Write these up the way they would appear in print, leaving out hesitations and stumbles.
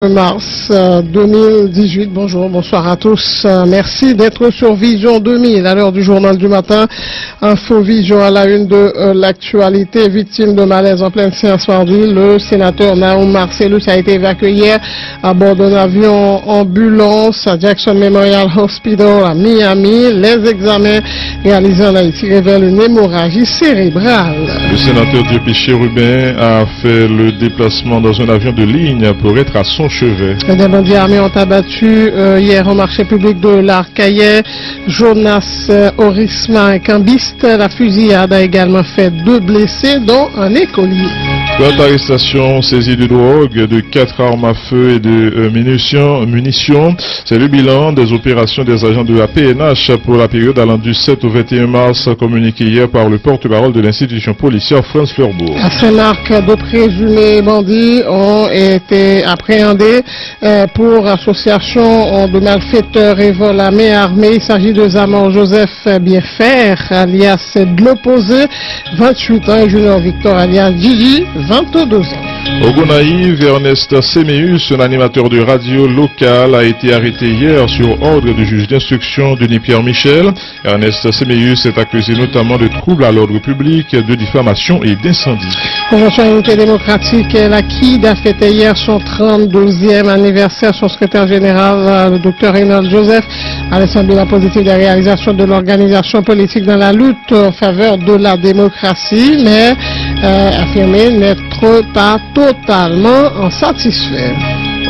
Mars 2018. Bonjour, bonsoir à tous. Merci d'être sur Vision 2000 à l'heure du journal du matin. Infovision à la une de l'actualité. Victime de malaise en pleine séance mardi, le sénateur Naoum Marcellus a été évacué hier à bord d'un avion ambulance à Jackson Memorial Hospital à Miami. Les examens réalisés en Haïti révèlent une hémorragie cérébrale. Le sénateur Dieu Chérubin a fait le déplacement dans un avion de ligne pour être à son chevet. Des bandits armés ont abattu hier au marché public de l'Arcaillet Jonas Orisma, un cambiste. La fusillade a également fait 2 blessés, dont un écolier. 4 arrestations, saisie de drogue, de 4 armes à feu et de munitions. C'est le bilan des opérations des agents de la PNH pour la période allant du 7 au 21 mars, communiqué hier par le porte-parole de l'institution policière, France Fleurbourg. À Saint-Marc, 2 présumés bandits ont été appréhendés pour association de malfaiteurs et vol à main armée. Il s'agit de Zamor Joseph Bierfer, alias de l'opposé, 28 ans, et Junior Victor, alias Gigi, 22 ans. Au Gonaïve, Ernest Séméus, un animateur de radio local, a été arrêté hier sur ordre du juge d'instruction Denis Pierre Michel. Ernest Séméus est accusé notamment de troubles à l'ordre public, de diffamation et d'incendie. Convention Unité démocratique, la KID a fêté hier son 32e anniversaire. Son secrétaire général, le Dr Reynold Joseph, a salué la positive des réalisations de l'organisation politique dans la lutte en faveur de la démocratie, mais affirmé n'être pas totalement satisfait.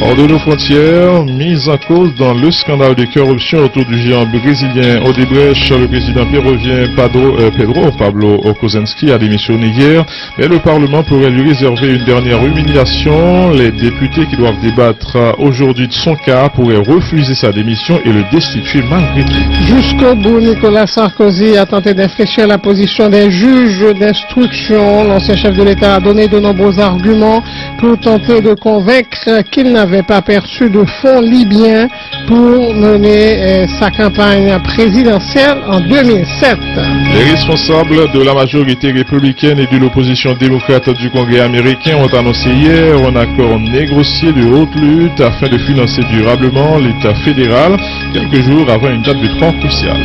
Hors de nos frontières, mise en cause dans le scandale de corruption autour du géant brésilien Odebrecht, le président péruvien Pedro Pablo Kuczynski a démissionné hier, mais le Parlement pourrait lui réserver une dernière humiliation. Les députés qui doivent débattre aujourd'hui de son cas pourraient refuser sa démission et le destituer malgré tout. Jusqu'au bout, Nicolas Sarkozy a tenté d'infléchir la position des juges d'instruction. L'ancien chef de l'État a donné de nombreux arguments pour tenter de convaincre qu'il n'avait pas perçu de fonds libyens pour mener sa campagne présidentielle en 2007. Les responsables de la majorité républicaine et de l'opposition démocrate du Congrès américain ont annoncé hier un accord négocié de haute lutte afin de financer durablement l'État fédéral, quelques jours avant une date butoir cruciale.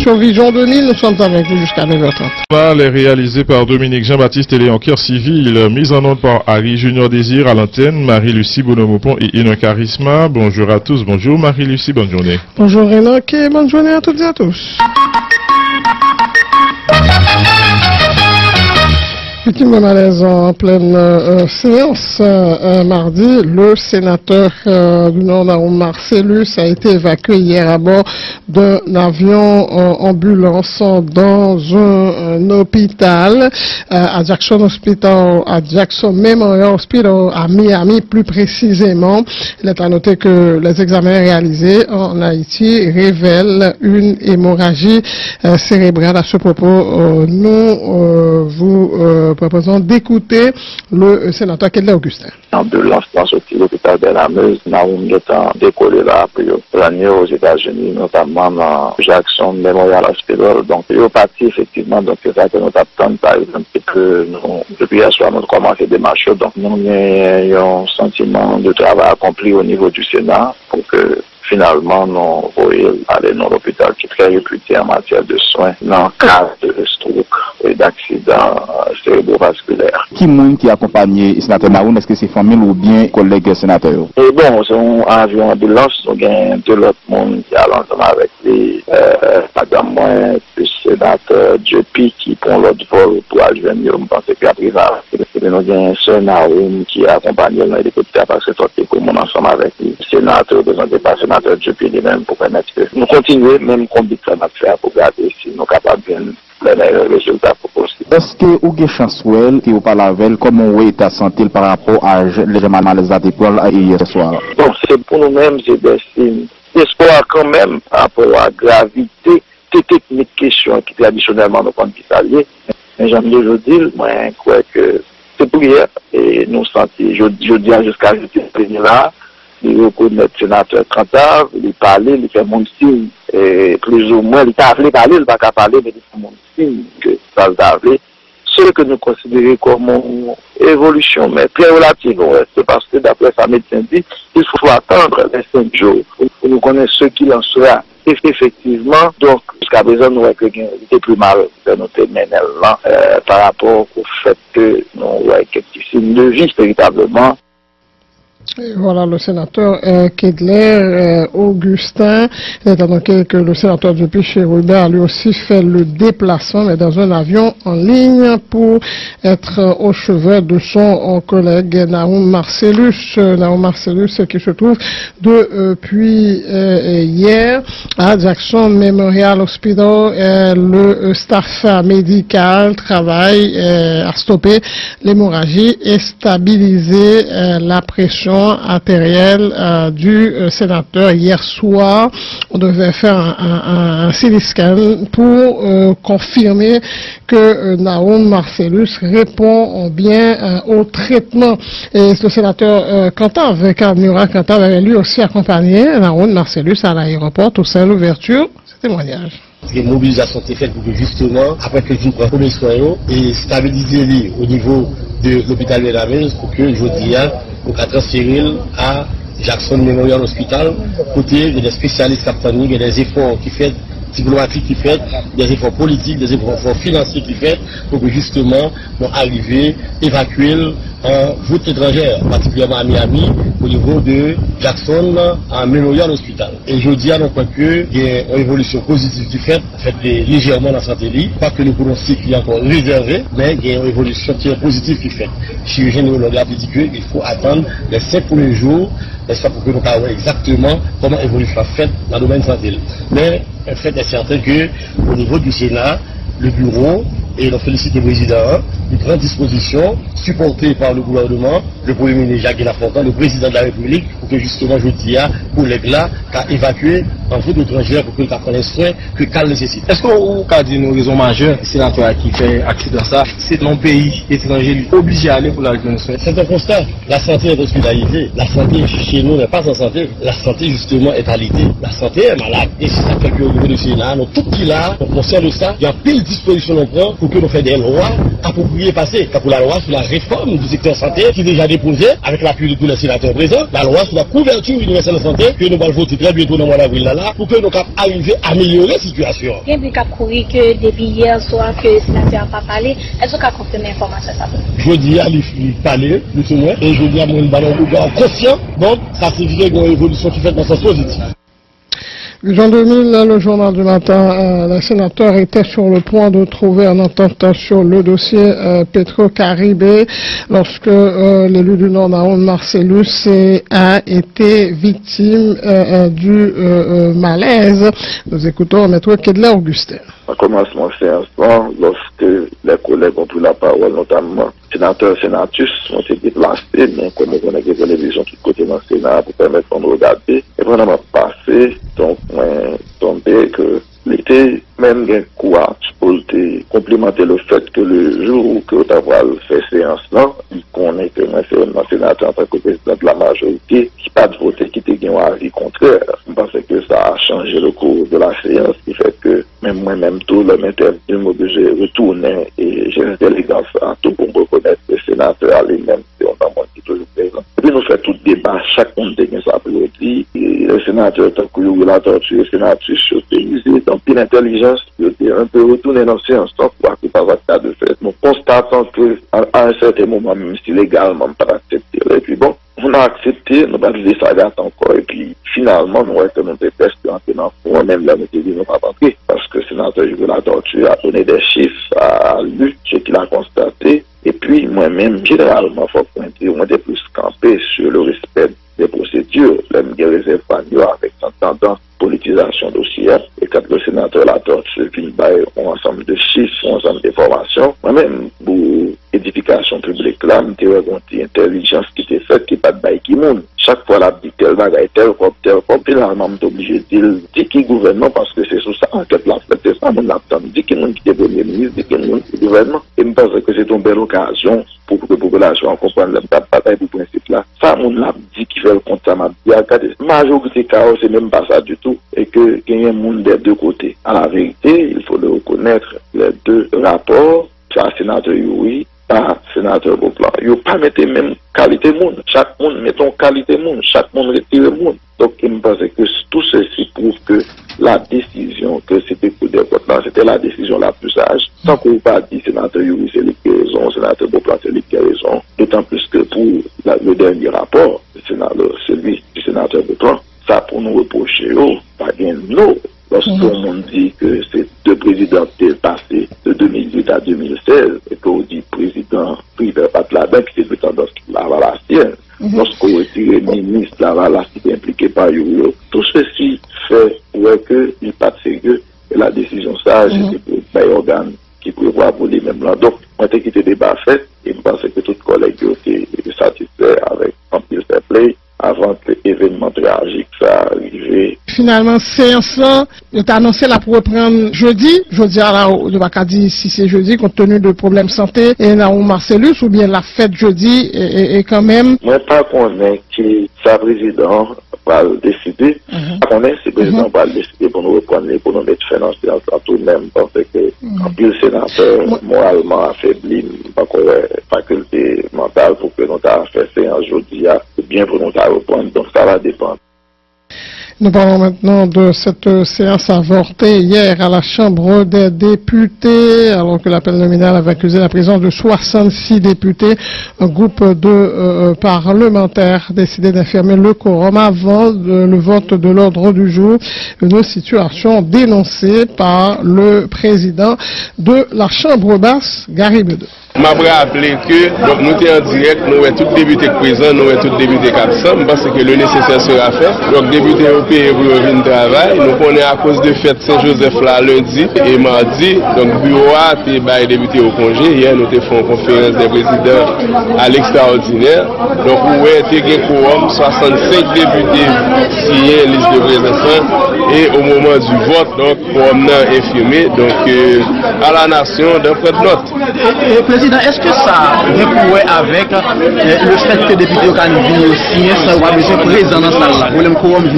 Sur Vision 2000, nous sommes avec vous jusqu'à 9h30. Elle est réalisée par Dominique Jean-Baptiste et Léon Civil, mise en onde par Harry Junior Désir à l'antenne, Marie-Lucie Bonomopon et Enoch Charisma. Bonjour à tous, bonjour Marie-Lucie, bonne journée. Bonjour Enoch et bonne journée à toutes et à tous. Victime de malaise en pleine séance mardi, le sénateur du Nord Naoum Marcellus a été évacué hier à bord d'un avion ambulance dans un hôpital à Jackson Memorial Hospital à Miami plus précisément. Il est à noter que les examens réalisés en Haïti révèlent une hémorragie cérébrale. À ce propos, nous vous proposons d'écouter le sénateur Kedler Augustin. Ambulance dans l'hôpital de la Meuse, Naoum étant décollé là pour planer aux États-Unis, notamment dans Jackson Memorial Hospital. Donc, il est parti effectivement, donc c'est ça que nous attendons par exemple que nous, depuis hier soir, nous commençons des marches. Donc, nous avons un sentiment de travail accompli au niveau du Sénat pour que finalement, nous voyons aller dans l'hôpital qui est très réputé en matière de soins dans le cas de stroke et d'accident cérébrovasculaire. Qui monde qui accompagne le sénateur Naoum, est-ce que c'est famille ou bien collègue sénateur? Et bon, c'est un avion ambulance, nous avons de l'autre monde qui allons ensemble avec les madame moi, le sénateur Diepi qui prend l'autre vol pour aller venir, je pense que après ça, nous avons un seul Naoum qui accompagne l'hélicoptère parce que c'est tout le monde ensemble avec les sénateurs, représentés par le sénateur Diepi lui-même pour permettre que nous continuons, même combien ça va faire pour garder si nous sommes capables de les résultats proposés. Est-ce que vous avez chance que vous parlez avec comment vous êtes santé par rapport à les malaises d'épaule hier ce soir? Bon, c'est pour nous-mêmes, c'est des signes d'espoir quand même par rapport à la gravité des techniques questions qui traditionnellement nous comptent s'allier. Mais j'aime bien je dis, moi, je crois que c'est pour hier et nous sentons, je dis jusqu'à ce là, il reconnaît le sénateur Trantave, il parle, il fait mon signe, et plus ou moins, il t'a appelé parler, il va pas parler, mais il fait mon signe que ça l'a appelé. ce que nous considérons comme une évolution, mais très relative. Ouais. C'est parce que d'après sa médecin dit, il faut attendre les 5 jours pour nous connaître ce qu'il en sera. Effectivement, donc jusqu'à présent, nous avons été plus mal de notre ménel là par rapport au fait que nous avons quelques signes de vie véritablement. Et voilà le sénateur Kedler Augustin, étant donné que le sénateur du Péché-Rubert a lui aussi fait le déplacement, mais dans un avion en ligne pour être au chevet de son collègue Naoum Marcellus. Naoum Marcellus qui se trouve depuis hier à Jackson Memorial Hospital. Le staff médical travaille à stopper l'hémorragie et stabiliser la pression artérielle du sénateur. Hier soir, on devait faire un CT scan pour confirmer que Naoum Marcellus répond bien au traitement. Et le sénateur Cantave, Carmura Cantave, avait lui aussi accompagné Naoum Marcellus à l'aéroport au sein de l'ouverture. Ce témoignage. Les mobilisations ont été faites pour que justement, après que je prends premier soin et stabiliser au niveau de l'hôpital de la Meuse pour que je dis pour transférer à Jackson Memorial Hospital, côté des spécialistes capitaniques, il y a des efforts qui fait diplomatiques qui fait, des efforts politiques, des efforts financiers qui fait pour que justement nous arriver à évacuer en route étrangère, particulièrement à Miami, au niveau de Jackson en Memorial Hospital. Et je dis à nos points qu'il y a une évolution positive qui fait légèrement dans la santé, pas que le pronostic est encore réservé, mais il y a une évolution qui est positive qui fait. Chirurgien neurologue a dit qu'il faut attendre les 5 premiers jours, n'est-ce pas, pour que nous sachions exactement comment l'évolution fait dans le domaine santé. Mais le fait est certain qu'au niveau du Sénat, le bureau, et l'on félicite le président, il prend disposition, supporté par le gouvernement, le Premier ministre Jacques Lafontaine, le président de la République, pour que justement, je dis à collègues là, qu'à évacuer en route étrangère pour que l'on prenne les soins que qu'elle nécessite. Est-ce qu'on a dit une raison majeure, le sénateur qui fait accident ça, c'est non pays étranger obligé à aller pour la région de soins? C'est un constat. La santé est hospitalisée. La santé chez nous n'est pas en santé. La santé, justement, est alitée. La santé est malade. Et c'est ça fait qu'au niveau du Sénat, nous, tout qui là, on concerne ça, il y a pile disposition qu'on prend pour que nous fassions des lois appropriées passées. Pour la loi sur la réforme du secteur santé, qui est déjà déposée avec l'appui de tous les sénateurs présents, la loi sur la couverture universelle de santé, que nous allons voter très bientôt dans le mois d'avril là, pour que nous puissions arriver à améliorer la situation. Il y a des cas couru que depuis hier soir que le sénateur n'a pas parlé. Est-ce qu'on a confirmé l'information ça? Je dis à lui parler, plus ou moins, et je dis à mon ballon conscient, donc ça signifie qu'il y a une évolution qui fait dans ce sens positif. Vision 2000, le journal du matin, le sénateur était sur le point de trouver un entente sur le dossier Petro-Caribé lorsque l'élu du Nord, Naoum Marcellus, a été victime du malaise. Nous écoutons Maître Kedler Augustin. En commencement de séance, lorsque les collègues ont pris la parole, notamment sénateur sénatus, ont été déplacés, mais comme on a des télévisions qui côté dans le Sénat pour permettre de regarder, et vraiment passé, donc, tombé que l'été, même un courage pour complémenter le fait que le jour où que Ottawa fait séance là, il connaît que moi c'est un sénateur en tant que président de la majorité, qui pas de voter, qui était un avis contraire. Je pense que ça a changé le cours de la séance, qui fait que même moi-même tout le matin, je m'oblige à retourner et j'ai une élégance à tout pour me reconnaître que le sénateur à lui-même, c'est un homme qui est toujours présent. Et puis nous faisons tout débat, chaque monde a sa priorité. Le sénateur, tant que nous la torture, le sénateur chotéisé, tant pile intelligence, il était un peu retourné dans la séance, tant quoi que pas votre cas de fait. Nous constatons que à un certain moment, même si légalement, on pas accepté. Et puis bon, on a accepté, nous avons dit ça date encore, et puis finalement, nous avons été presque entrés dans le fond, même là, nous avons dit nous pas rentrer, parce que le sénateur de la torture a donné des chiffres à lui, ce qu'il a constaté, et puis moi-même, généralement, faut pointer, on était plus campé sur le respect des procédures, les réserves avec une tendance politisation dossier, et quand le sénateur la torture, puis un ensemble de chiffres, un ensemble d'informations, moi-même, pour édification publique là, je me intelligence qui était faite, qui pas de bail qui monde. Chaque fois, la dit tel bagaille, tel comme, finalement, je suis obligé de dire qui gouvernement, parce que c'est sur ça, en fait, la fête, c'est ça, mon attend, dit qui monde qui est premier ministre, dit qui monde qui est gouvernement. Et je pense que c'est une belle occasion pour que la population comprenne la bataille du principe là. Ça, mon l'a dit qui fait le compte, ça m'a dit, regardez, majorité chaos, c'est même pas ça du tout, et qu'il y a un monde des deux côtés. À la vérité, il faut le reconnaître, les deux rapports ça sénateur oui, pas sénateur au plan. Yo pas mettre même qualité monde. Chaque monde mettons qualité monde, chaque monde retire monde. Donc il me pense que tout ceci prouve que la décision que c'était pour des votes là, c'était la décision la plus sage. Sans qu'on pas dit sénateur oui c'est lui qui a raison, sénateur Beauplan c'est lui qui a raison. D'autant plus que pour le dernier rapport, celui du sénateur Beauplan, ça pour nous reprocher, pas bien non. Lorsqu'on monde dit que c'est deux présidents passés de 2008 à 2016 et qu'on dit président privé pas de la banque qui était tendance la sienne. Lorsqu'on retire ministre la qui est impliqué par Yoyo, tout ceci fait que il n'est pas sérieux et la décision sage c'est pour les organes qui prévoient pour les mêmes là. Donc, on a quitté le débat fait et je pense que tout collègue était satisfait avec un peu de fair play avant que l'événement tragique ça arrive. Finalement, séance là, il a annoncé la pour reprendre jeudi à la de Bacadi si c'est jeudi compte tenu de problèmes santé et Naoum Marcellus ou bien la fête jeudi et quand même. Moi pas connaît qui sa président va décider. On est si président va décider pour nous reprendre pour nous mettre fin en séance à tout de même parce que en plus sénateur moralement affaibli pas faculté mentale pour que nous ta fait séance jeudi ou bien pour nous ta reprendre donc ça va dépendre. Nous parlons maintenant de cette séance avortée hier à la Chambre des députés, alors que l'appel nominal avait accusé la présence de 66 députés. Un groupe de parlementaires a décidé d'infirmer le quorum avant le vote de l'ordre du jour. Une situation dénoncée par le président de la Chambre basse, Gary Bedeux. Je m'a rappelé que donc nous sommes en direct, nous sommes tous députés présents, nous sommes tous députés 400, parce que le nécessaire sera fait. Donc députés européens pour venir travail, nous connaissons à cause de fête Saint-Joseph là lundi et mardi, donc bureau a été les députés au congé. Hier nous avons fait une conférence des présidents à l'extraordinaire. Donc nous avons été quorum 65 députés signés liste de présence et au moment du vote, donc quorum est infirmé, donc à la nation d'un prête note. Président, est-ce que ça pourrait avec le fait que les députés ont venir signer ça ou besoin présent dans la salle? Pour le quorum le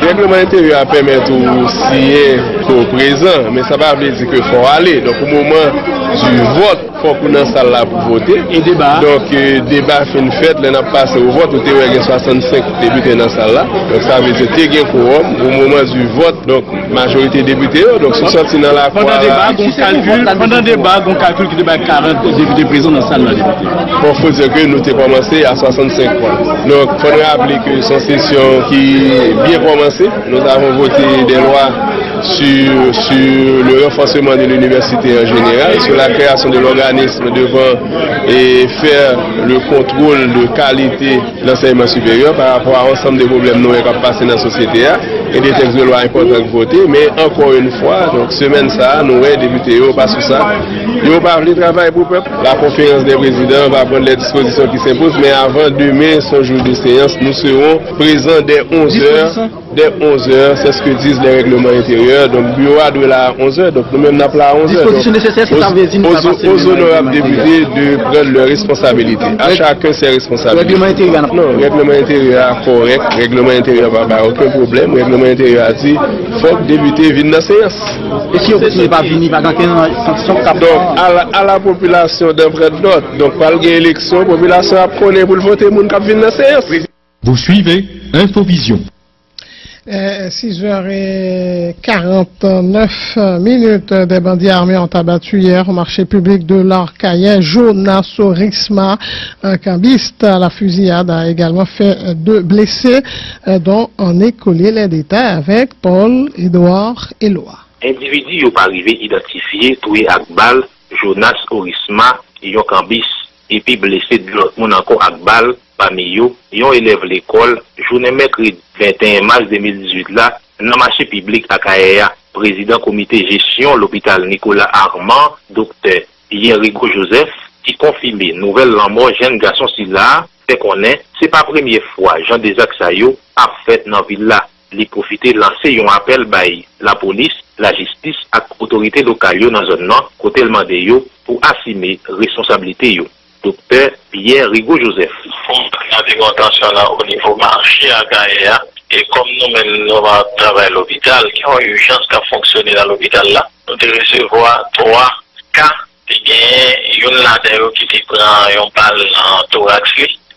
règlement intérieur permet de signer au présent, mais ça va dire qu'il faut aller. Donc au moment du vote, il faut qu'on dans la salle là pour voter. Et débat. Donc débat fin fait, on a passé au vote, où il y a 65 députés dans la salle là. Donc ça veut dire qu'il y a un quorum au moment du vote, donc majorité députés, donc sont sortis dans la cour. Pendant le débat, on calcule qu'il y a 40 députés présents dans la salle là. Bon, il faut dire que nous avons commencé à 65 points. Donc il faudrait rappeler que c'est une session qui est bien commencée. Nous avons voté des lois sur le renforcement de l'université en général, sur la création de l'organisme devant et faire le contrôle de qualité de l'enseignement supérieur par rapport à l'ensemble des problèmes nous qui passent dans la société et des textes de loi importants votés. Mais encore une fois, donc semaine ça, nous avons débuté pas sur ça. Ils n'ont pas voulu travailler pour le peuple. La conférence des présidents va prendre les dispositions qui s'imposent, mais avant demain, son jour de séance, nous serons présents dès 11h. Dès 11h, c'est ce que disent les règlements intérieurs. Donc, le bureau doit être à 11h. Donc, nous-mêmes, nous appelons à 11h. Disposition nécessaire, c'est aux honorables députés de prendre leurs responsabilités. À chacun ses responsabilités. Règlement intérieur. Non, règlement intérieur correct. Règlement intérieur pas aucun problème. Règlement intérieur a dit faut que les députés viennent dans la séance. Et si on ne peut pas venir, pas dans sanction. Donc, à la population d'un prêtre note, donc, par l'élection, la population a prôné pour le voter, les gens qui viennent dans la séance. Vous suivez Infovision. 6h49 des bandits armés ont abattu hier au marché public de l'Arcaïen Jonas Orisma, un cambiste à la fusillade, a également fait 2 blessés, dont un écolier. Les détails avec Paul-Édouard Eloa. Individu n'ont pas arrivé identifié, tué à balle, Jonas Orisma, et un cambiste, et puis blessé de l'autre monde encore à balle. Parmi eux, ils ont élevé l'école, journée mercredi 21 mars 2018 là, dans le marché public à Kaea, président comité gestion l'hôpital Nicolas Armand, docteur Rigo Joseph, qui confirmé nouvelle mort jeune garçon si là, fait qu'on est, c'est pas la première fois, Jean Desac Sayo a fait dans la ville là, les profiter lancer un appel by la police, la justice et l'autorité locale dans la zone nord, côté le mandé yo, pour assumer responsabilité yo. Docteur Rigo Joseph. Nous avons attention au niveau marché à Gaïa et comme nous travaillons à l'hôpital, qui ont urgence qu'à fonctionner dans l'hôpital là, nous devons recevoir 3 cas Il y a une là qui te prend un balle en thorax.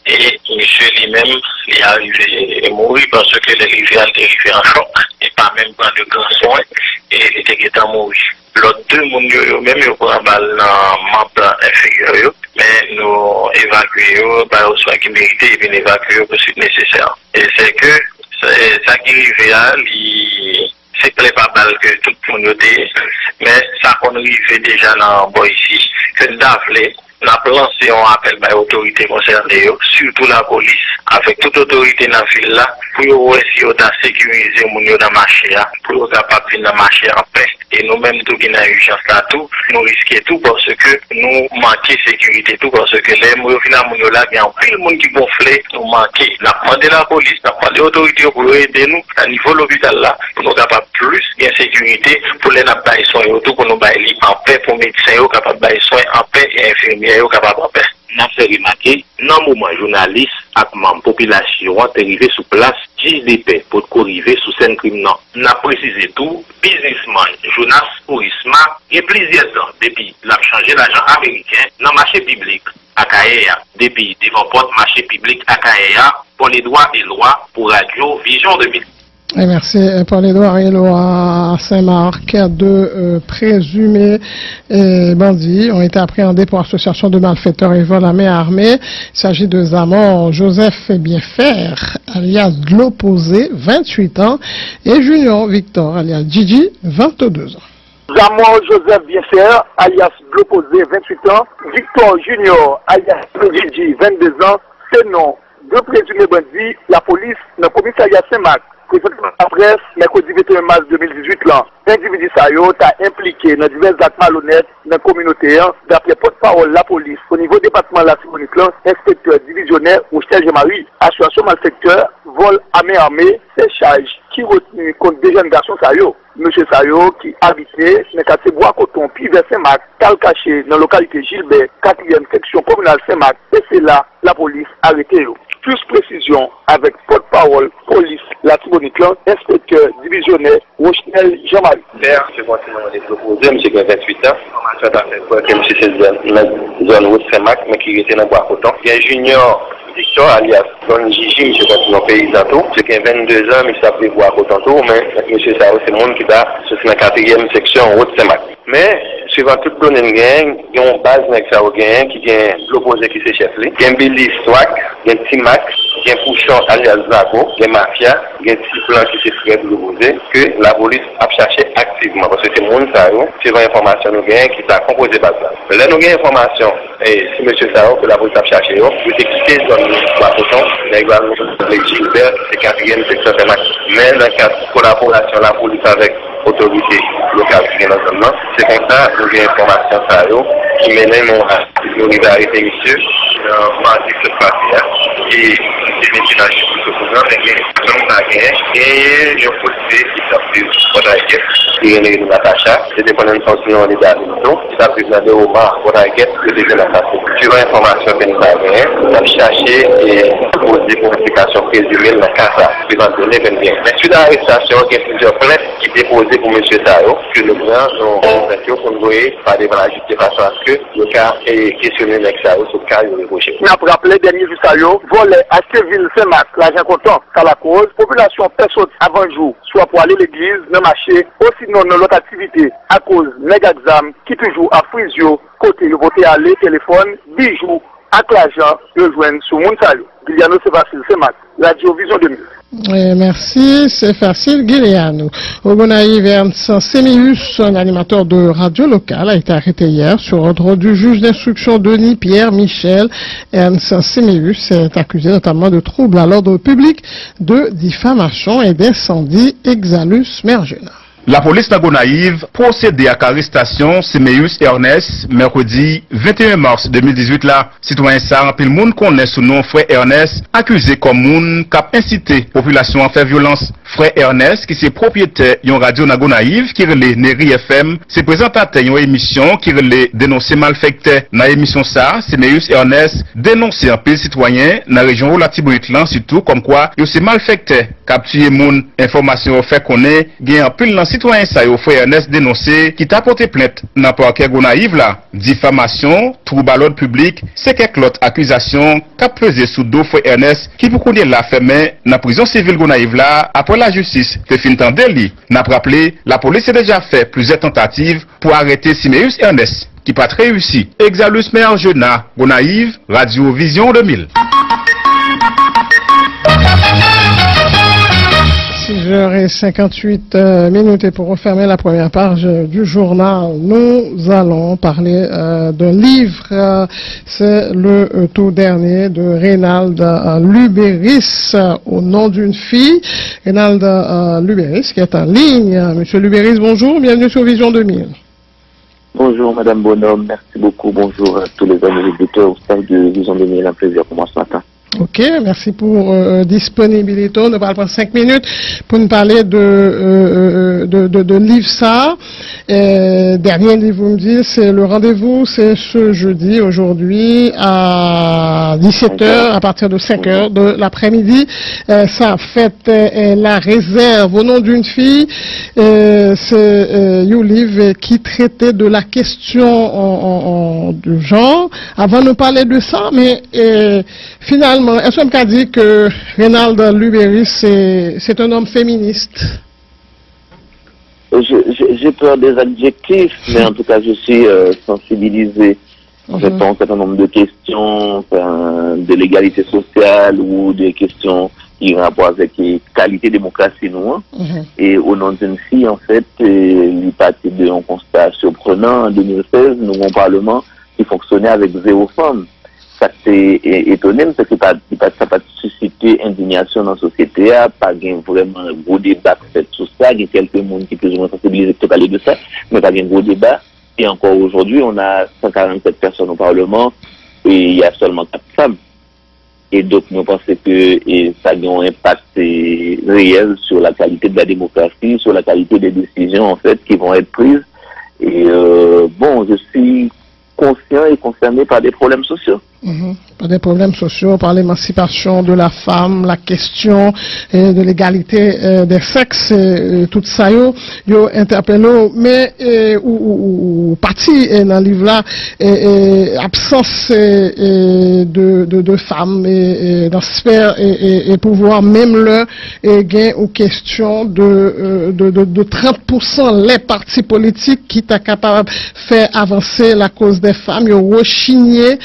Et monsieur lui-même, il est arrivé à mourir parce que les rivières étaient arrivées en choc et pas même prendre de grands soins et il était en mourir. L'autre deux monde même ils prend balle dans membre inférieur, mais nous évacuons par aux soins qui méritent et bien évacuer au plus nécessaire. Et c'est que ça qui arrive là, c'est pas balle que tout le monde était, mais ça qu'on arrive déjà dans le ici, que d'appeler. Nous avons lancé un appel à l'autorité concernée, surtout la police, avec toute autorité dans la ville là, pour essayer de sécuriser les gens dans le marché, pour être capable de venir dans le marché en paix. Et nous-mêmes, tout qui n'a urgence là, tout, nous risquons tout parce que nous manquons de sécurité, tout parce que les gens là, il y a plein de monde qui gonflent, nous manquons. Nous avons demandé à la police, nous avons demandé à l'autorité pour aider nous à niveau de l'hôpital là, pour nous capables plus de sécurité, pour les soins, pour nous bailler en paix, pour les médecins capables de soins en paix et infirmiers capables en paix. Nous avons fait remarquer, dans le moment journaliste et la population sont arrivés sur place, juge de paix pour arriver sous scène criminelle. Nous avons précisé tout, businessman Jonas Orisma, il y a plusieurs temps depuis qu'il a changé l'argent américain dans le marché public à Kaea, depuis devant porte marché public à Kaea pour les droits et lois pour Radio Vision 2000. Et merci Paul-Édouard Hello à Saint-Marc. Deux présumés bandits ont été appréhendés pour association de malfaiteurs et vol à main armée. Il s'agit de Zamor Joseph Bienfer, alias de l'opposé, 28 ans, et Junior Victor, alias Gigi, 22 ans. Zamor Joseph Bienfer, alias de l'opposé, 28 ans, Victor Junior, alias Gigi, 22 ans, c'est non. Deux présumés bandits, la police, le commissariat Saint-Marc. Après, mercredi 21 mars 2018, l'individu Sayo a impliqué dans divers actes malhonnêtes dans la communauté. D'après porte-parole la police, au niveau département de la Tibonite, inspecteur divisionnaire au siège Marie, association malfecteur, vol à main armée, c'est charge qui retenu contre des jeunes garçons Sayo. Monsieur Sayo qui habitait dans le quartier Bois-Coton, puis vers Saint-Marc, tal caché dans la localité Gilbert, 4e section communale Saint-Marc, et c'est là la police a arrêté. Plus précision avec porte-parole police la Tibonite, inspecteur divisionnaire Rochnel Jean-Marie. Père, je vois que je vais proposer, monsieur qui a 28 ans, je vais faire quoi que monsieur c'est dans la zone Route Saint-Marc, mais qui était dans Bois-Coton. Il y a un junior Victor, alias Don Gigi, monsieur qui est pays d'Anto, monsieur qui a 22 ans, mais il s'appelle Bois-Coton, mais monsieur Sao, c'est le monde qui est dans la 4e section Route Saint-Marc. Mais, suivant toute donne une gang, il y a une base qui vient l'opposé qui c'est chef. Il y a un Billy Swag, il y a un Timac, il y a un Pouchon alias Zago, il y a un Mafia, il y a un petit plan qui c'est Fred l'opposé, que la police a cherché activement. Parce que c'est mon Sao, suivant l'information nous gagne qui t'a composé base là. Là, nous gagnons information, et si monsieur Sao, que la police a cherché, vous avez quitté zone Bois-Coton, il y a également les Gilbert, c'est 4e section de Mac. Mais dans le cadre de collaboration, la police avec autorité locale qui est dans le zone, c'est comme ça, nous avons information ça qui mène nos rivalités monsieur mardi ce passé qui est destination pour ce programme et il y a un policier qui s'appelle qui est Natacha, c'est dépendant de son sinon les dates qui s'appelle de Omar Boraguet que déjà la face. Sur l'information que nous avons, nous avons cherché et posé pour explication présumée dans la casa qui va donner bien. Mais suite à l'arrestation, il y a plusieurs plaintes qui étaient posées pour M. Sao, que le plan nous avons convoyé par des justice de façon à ce que le cas est questionné avec Sao sur le cas de reproché. On a rappelé dernier jour Sao, volé à Séville Saint-Marc, l'argent comptant, car la cause, population personne avant jour, soit pour aller à l'église, dans le marché, aussi non dans l'autre activité, à cause d'exam qui toujours à Frisio, côté le voter aller, téléphone, bijoux, avec l'argent, le joindre sur mon Sao. Guiliano, c'est facile, c'est Mac. Radio Vision 2000. Merci, c'est facile, Guiliano. Ogonaï Vincent Séméus, un animateur de radio locale, a été arrêté hier sur ordre du juge d'instruction Denis Pierre Michel. Vincent Séméus est accusé notamment de troubles à l'ordre public, de diffamation et d'incendie Exalus Mergena. La police Nagonaïve procédé à l'arrestation Séméus Ernest mercredi 21 mars 2018 là. Citoyen ça, puis le monde connaît sous nom frère Ernest, accusé comme monde qui a incité population à faire violence. Frère Ernest, qui c'est propriétaire d'une radio Nagonaïve, qui relève Neri FM, c'est présentateur d'une émission qui relève dénoncer malfecteur. Dans l'émission ça, Séméus Ernest dénoncer un peu citoyen dans la région où la Tibonite surtout comme quoi, il c'est malfecteur, capturer monde, information fait qu'on est, gagne un peu de citoyen sa yo frère Ernest dénoncé qui t'a porté plainte dans parquet Gonaïve là, diffamation, trouble à l'ordre public, c'est quelques autres accusations qu'a pesé sous dos frère Ernest qui pour connaître la fermé dans prison civile Gonaïve là après la justice te fin tande li. N'a rappelé, la police a déjà fait plusieurs tentatives pour arrêter Simeus Ernest qui pas très réussi. Exalus Maire Jona, Gonaïve, Radio Vision 2000. 6h58 et pour refermer la première page du journal, nous allons parler d'un livre, c'est le tout dernier de Reynald Lubéris, au nom d'une fille. Reynald Lubéris qui est en ligne. Monsieur Lubéris, bonjour, bienvenue sur Vision 2000. Bonjour Madame Bonhomme, merci beaucoup, bonjour à tous les amis auditeurs au sein de Vision 2000, un plaisir pour moi ce matin. Ok, merci pour disponibilité. On va prendre 5 minutes pour nous parler de livre ça. Dernier livre, vous me dites, c'est le rendez-vous, c'est ce jeudi, aujourd'hui, à 17h, à partir de 5h de l'après-midi. Ça fait la réserve au nom d'une fille. C'est un livre qui traitait de la question du genre. Avant de parler de ça, mais finalement, est-ce qu'on peut dire que Reynald Lubéris, c'est un homme féministe? J'ai peur des adjectifs, mais en tout cas, je suis sensibilisé. Je pense à un certain nombre de questions de l'égalité sociale ou des questions qui ont rapport avec la qualité démocratie, nous. Et au nom d'une fille, en fait, il partit d'un constat surprenant. En 2016, nous avons un parlement qui fonctionnait avec 0 femmes. Ça c'est étonné, parce que ça n'a pas suscité indignation dans la société, pas vraiment un gros débat fait sur ça, il y a quelques personnes qui plus ou moins sensibilisés pour parler de ça, mais pas un gros débat. Et encore aujourd'hui, on a 147 personnes au Parlement et il y a seulement 4 femmes. Et donc, nous pensons que ça a un impact réel sur la qualité de la démocratie, sur la qualité des décisions, en fait, qui vont être prises. Et bon, je suis conscient et concerné par des problèmes sociaux. Par des problèmes sociaux, par l'émancipation de la femme, la question de l'égalité des sexes, tout ça, yo interpellé, mais ou partie dans le livre là, absence de femmes dans la sphère et pouvoir même leur gain aux questions de 30% les partis politiques qui sont capables de faire avancer la cause des femmes, yo rechigné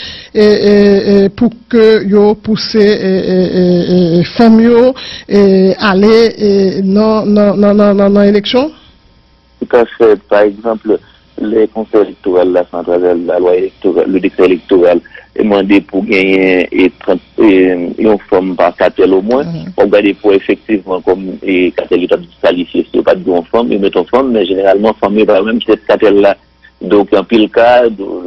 pour que yo pousse femmes yo aller dans l'élection? Tout à fait. Par exemple, les conseils électoraux, la centrale, la loi électorale, le décret électoral est demandé pour gagner une femme par cartel au moins. On regarde pour effectivement comme cartel est qualifié, c'est pas de bonne femme, ils mettent en femme, mais généralement femme est pas même cette cartel là. Donc, en pile cas,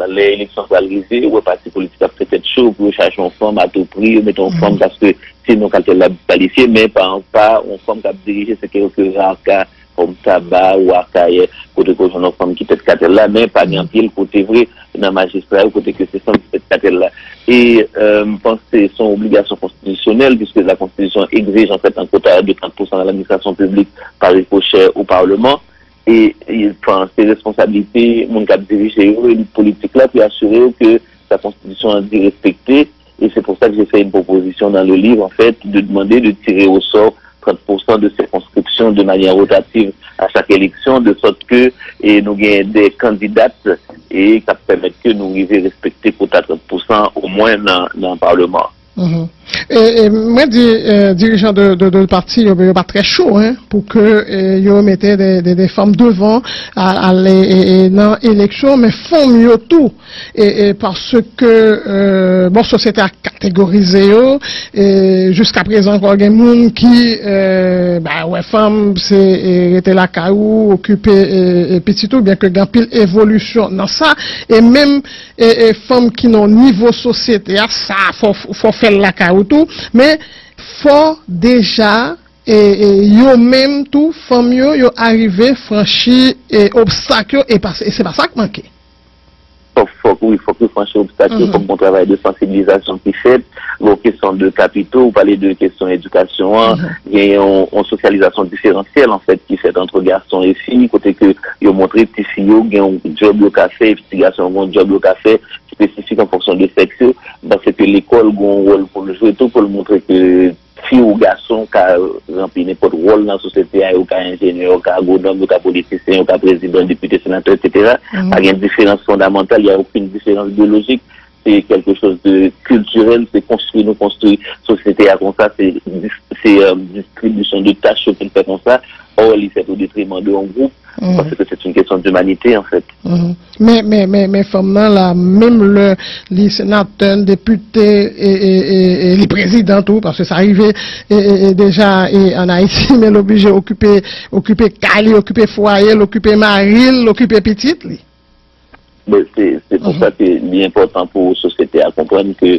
l'élection va arriver, ou le parti politique a peut-être chaud pour chercher une femme à tout prix, mettre une femme parce que sinon, quand elle l'a qualifiée, mais pas une femme qui a dirigé ce quelques rares cas comme tabac ou arcaïe, côté que une femme qui peut être cartel là, mais pas en pile côté vrai, dans le magistrat, côté que c'est femme qui peut être cartel là. Et, je pense que c'est son obligation constitutionnelle, puisque la Constitution exige en fait un quota de 30% dans l'administration publique par ricochet au Parlement. Et enfin, ses responsabilités, mon cap dirigé et une politique là, pour assurer que la Constitution est respectée. Et c'est pour ça que j'ai fait une proposition dans le livre, en fait, de demander de tirer au sort 30% de circonscriptions de manière rotative à chaque élection, de sorte que nous gagnons des candidates et qui permettent que nous arrivions à respecter quota 30% au moins dans le Parlement. Et moi, dirigeant de parti, il n'est pas très chaud pour que ils mettaient des femmes devant à aller dans l'élection, mais font mieux tout. Et parce que bon, société a catégorisé et jusqu'à présent, il y a des gens qui femmes c'est était la caillou, occupé petit tout, bien que il y a pile évolution dans ça, et même femmes qui n'ont niveau société, ça faut faire la caillou tout, mais faut déjà yo même tout femme yo arrivé franchir obstacle et c'est pas ça qui manquait. faut que franchir l'obstacle, il faut qu'on travaille de sensibilisation qui fait, aux questions de capitaux, parler de questions d'éducation, il y a une socialisation différentielle, en fait, qui fait entre garçons et filles, côté que, ils ont montré petits filles, ils ont un job au café, petits garçons ont un job au café, spécifique en fonction de sexe, parce que l'école a un rôle pour le jouer, tout pour le montrer que, filles ou garçons qui ont rempli n'importe quel rôle dans la société, ou qui ingénieur, qui agronome, ou qui politicien, ou qui président, député, sénateur, etc. Il y a une différence fondamentale, il n'y a aucune différence biologique. C'est quelque chose de culturel, c'est construire, nous construire société à comme ça, c'est distribution de tâches qui fait comme ça. Or, il fait au détriment de un groupe, parce que c'est une question d'humanité, en fait. Mais, forcément, là, même les sénateurs, les députés et les présidents, tout, parce que ça arrivait déjà en Haïti, mais l'obligé d'occuper Cali, occuper foyer, occuper Maril, occuper Petite, lui. C'est pour ça que c'est important pour la société à comprendre que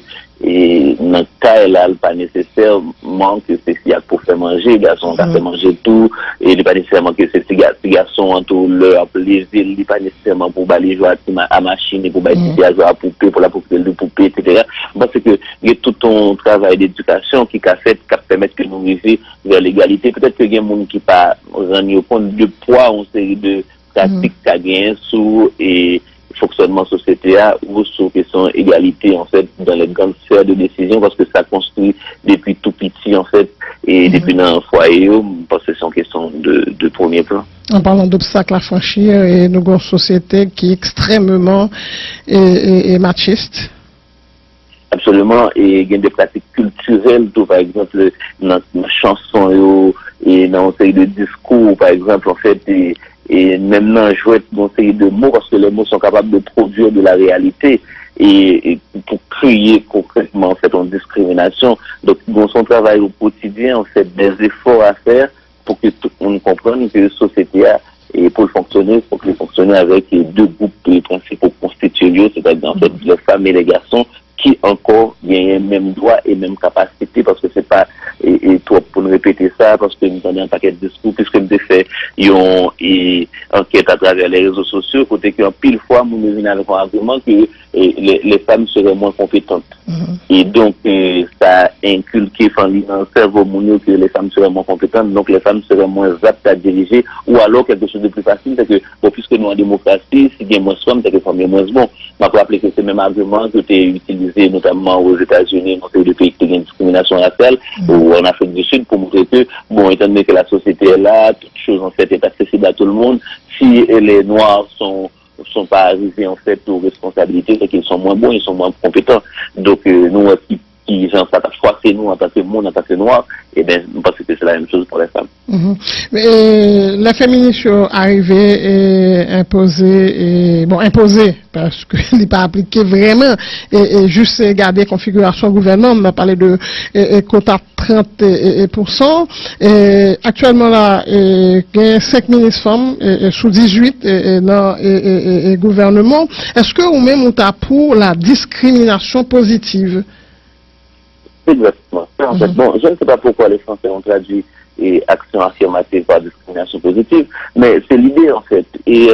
dans le cas là, pas nécessairement que c'est ce pour faire manger, les garçons fait manger tout, et il n'est pas nécessairement que c'est ces garçons en tout leur plaisir, il n'est pas nécessairement pour baler jouer à machine, pour baler jouer à poupée, pour la poupée de poupée, etc. Parce que il y a tout un travail d'éducation qui a fait, qui permet que nous arrivions vers l'égalité. Peut-être qu'il y a des gens qui pas rendre compte du poids en série de pratiques qui a gagné sous et fonctionnement sociétal ou sur question égalité en fait dans les grandes sphères de décision parce que ça construit depuis tout petit en fait et depuis dans un foyer parce que c'est une question de premier plan. En parlant d'obstacles à franchir et nous avons une société qui est extrêmement et machiste. Absolument, et il y a des pratiques culturelles, tout, par exemple, dans la chanson et dans une série de discours, par exemple, en fait, et même dans jouer une série de mots, parce que les mots sont capables de produire de la réalité et pour créer concrètement, en fait, une discrimination. Donc, dans son travail au quotidien, en fait, des efforts à faire pour que tout le monde comprenne que la société a, et pour le fonctionner, il faut que le fonctionner avec deux groupes principaux constitués, c'est-à-dire, en fait, les femmes et les garçons, qui encore gagnent même droit et même capacité parce que c'est pas et toi pour nous répéter ça parce que nous avons un paquet de discours puisque nous avons fait une enquête à travers les réseaux sociaux côté qu'en pile fois nous venons avec un argument que les femmes seraient moins compétentes et donc ça inculqué dans le cerveau que les femmes seraient moins compétentes donc les femmes seraient moins aptes à diriger ou alors quelque chose de plus facile c'est que bon, puisque nous en démocratie si il y a moins de femmes c'est que les femmes sont moins bon on peut rappeler que c'est le même argument que tu as utilisé notamment aux États-Unis dans des pays qui ont une discrimination raciale ou en Afrique du Sud pour montrer que bon étant donné que la société est là toute chose en fait est accessible à tout le monde si les Noirs sont pas arrivés en fait aux responsabilités c'est qu'ils sont moins bons ils sont moins compétents donc nous qui genre ça froissé nous en tant que monde en tant que noir et bien parce que c'est la même chose pour les femmes. Mais la féminisme arrivée et imposée parce que n'est pas appliqué vraiment et juste garder configuration gouvernement on a parlé de quota 30%. Actuellement là il y a 5 ministres femmes sous 18 dans le gouvernement. Est-ce que ou même on t'a pour la discrimination positive? Exactement. En fait, bon, je ne sais pas pourquoi les Français ont traduit action affirmative par discrimination positive, mais c'est l'idée en fait. Et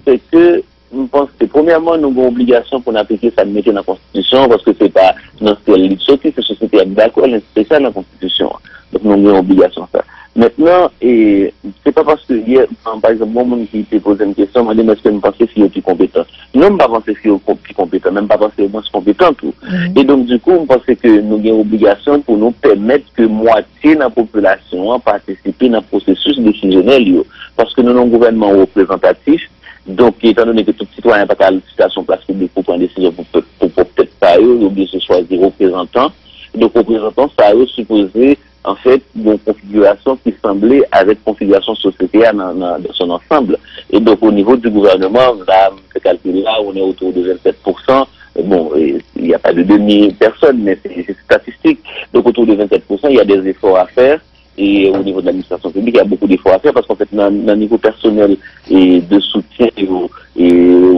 c'est que je pense que premièrement, nous avons obligation pour appliquer ça de mettre dans la Constitution parce que c'est pas dans ce qu'elle dit, c'est la société est d'accord, c'est ça dans la Constitution. Donc nous avons obligation ça. Maintenant, c'est pas parce que hier, par exemple, moi, mon qui s'est posé une question, m'a dit, est-ce que vous pensez qu'il est plus compétent? Non, je ne pas penser qu'il est plus compétent, même pas penser qu'il est moins compétent, tout. Et donc, du coup, on pense que nous avons obligation pour nous permettre que moitié de la population participe dans le processus décisionnel, parce que nous avons un gouvernement représentatif, donc, étant donné que tout citoyen n'a pas la situation place publique pour prendre une décision pour peut-être pas eux, il est obligé de choisir représentant. Donc, représentant, ça a supposé en fait, une configuration qui semblait avec configuration sociétale dans son ensemble. Et donc, au niveau du gouvernement, là, ce calcul-là, on est autour de 27%. Bon, il n'y a pas de demi-personne, mais c'est statistique. Donc, autour de 27%, il y a des efforts à faire. Et au niveau de l'administration publique, il y a beaucoup d'efforts à faire parce qu'en fait, dans le niveau personnel et de soutien ou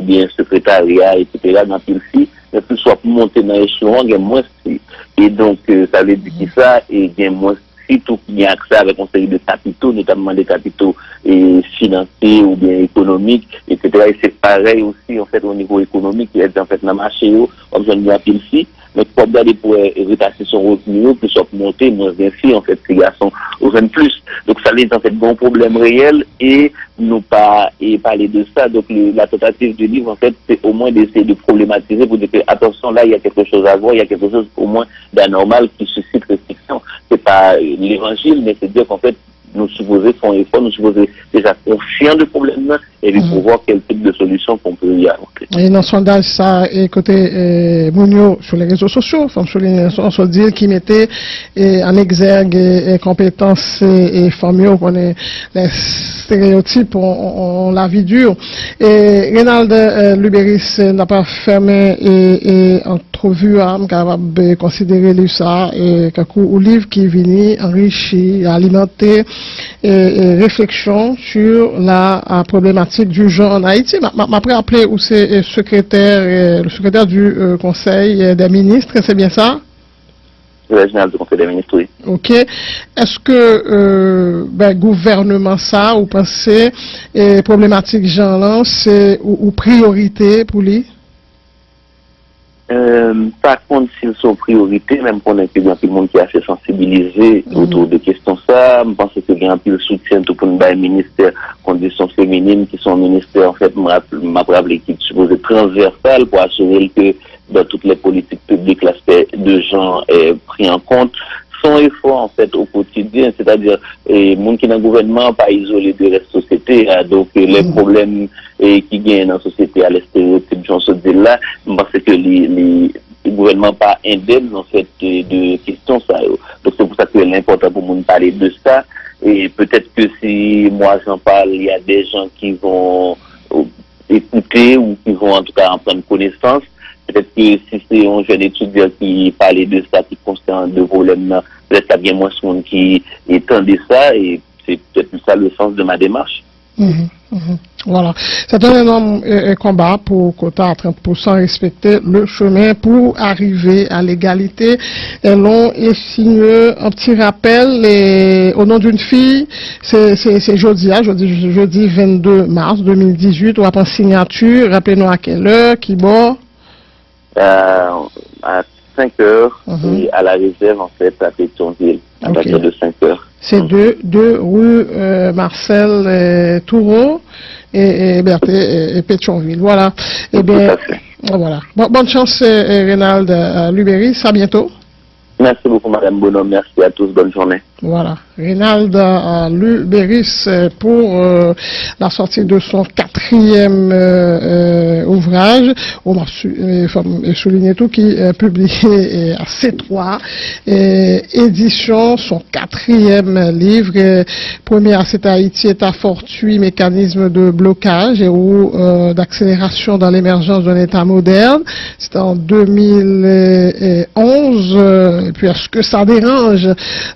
bien secrétariat, etc., dans le pays, mais plus soit pour monter dans l'échelon, il y a moins de et donc, ça veut dire que ça, et il y a moins si tout qui a accès avec une série de capitaux, notamment des capitaux financier ou bien économique, etc. Et c'est pareil aussi en fait au niveau économique, il est en fait dans le marché, comme j'en ai appelé ici, mais pour regarder pour repasser son revenu, plus augmenter, moins bien fait en fait ces garçons reviennent plus. Donc ça est en fait bon problème réel et nous pas et parler de ça. Donc la tentative du livre en fait c'est au moins d'essayer de problématiser pour dire que attention là il y a quelque chose à voir, il y a quelque chose au moins d'anormal qui suscite restriction. C'est pas l'évangile, mais c'est dire qu'en fait nous supposons faire un effort, nous supposons déjà confiants du problème et puis pour voir quel type de solution qu'on peut y avoir. Et dans le sondage, ça, et côté Mounio sur les réseaux sociaux, on se dit qui mettait en exergue et compétences et famille, on est les stéréotypes, on la vie dure. Et Renald Lubéris n'a pas fermé et entrevue à capable considérer ça et un livre qui vient enrichi, alimenter et réflexion sur la problématique du genre en Haïti. M'après appelé où c'est le secrétaire du Conseil des ministres, c'est bien ça? Le général du Conseil des ministres, oui. Ok. Est-ce que gouvernement ça, ou pensez problématique genre là, c'est ou priorité pour lui? Par contre, s'ils sont priorité, même qu'on a tout le monde qui est assez sensibilisé autour de questions ça, je pense qu'il y a un peu de soutien tout pour le ministère conditions féminines qui sont ministères, en fait, m'a rappelé qui est supposé transversal pour assurer que dans toutes les politiques publiques, l'aspect de genre est pris en compte. Son effort en fait au quotidien, c'est-à-dire les gens qui sont dans le gouvernement pas isolés de la société, donc les problèmes qui gagnent dans la société à l'extérieur j'en se dit là, parce que les gouvernements pas indemnes en fait de questions ça. Donc c'est pour ça que c'est important pour nous de parler de ça. Et peut-être que si moi j'en parle, il y a des gens qui vont écouter ou qui vont en tout cas en prendre connaissance. Peut-être que si c'est un jeune étudiant qui parlait de ça, qui constate de problème, peut-être qu'il y a bien moins de monde qui étendait ça, et c'est peut-être ça le sens de ma démarche. Voilà. C'est un énorme combat pour quota à 30% respecter le chemin pour arriver à l'égalité. Et l'on est signé un petit rappel au nom d'une fille. C'est jeudi 22 mars 2018. On va prendre signature. Rappelez-nous à quelle heure, qui bord. À 5 heures et à la réserve en fait à Pétionville à partir de 5 heures. C'est deux rue Marcel Toureau et Berthe et Pétionville. Voilà. Et bien voilà. Bonne chance Renald Lubéris, à bientôt. Merci beaucoup Madame Bonhomme, merci à tous, bonne journée. Voilà, Renald Lubéris pour la sortie de son 4e ouvrage, on va souligner tout qui est publié à C3 édition, son 4e livre, premier à cet Haïti est à fortuit mécanisme de blocage et ou d'accélération dans l'émergence d'un État moderne, c'est en 2011. Et puis, est-ce que ça dérange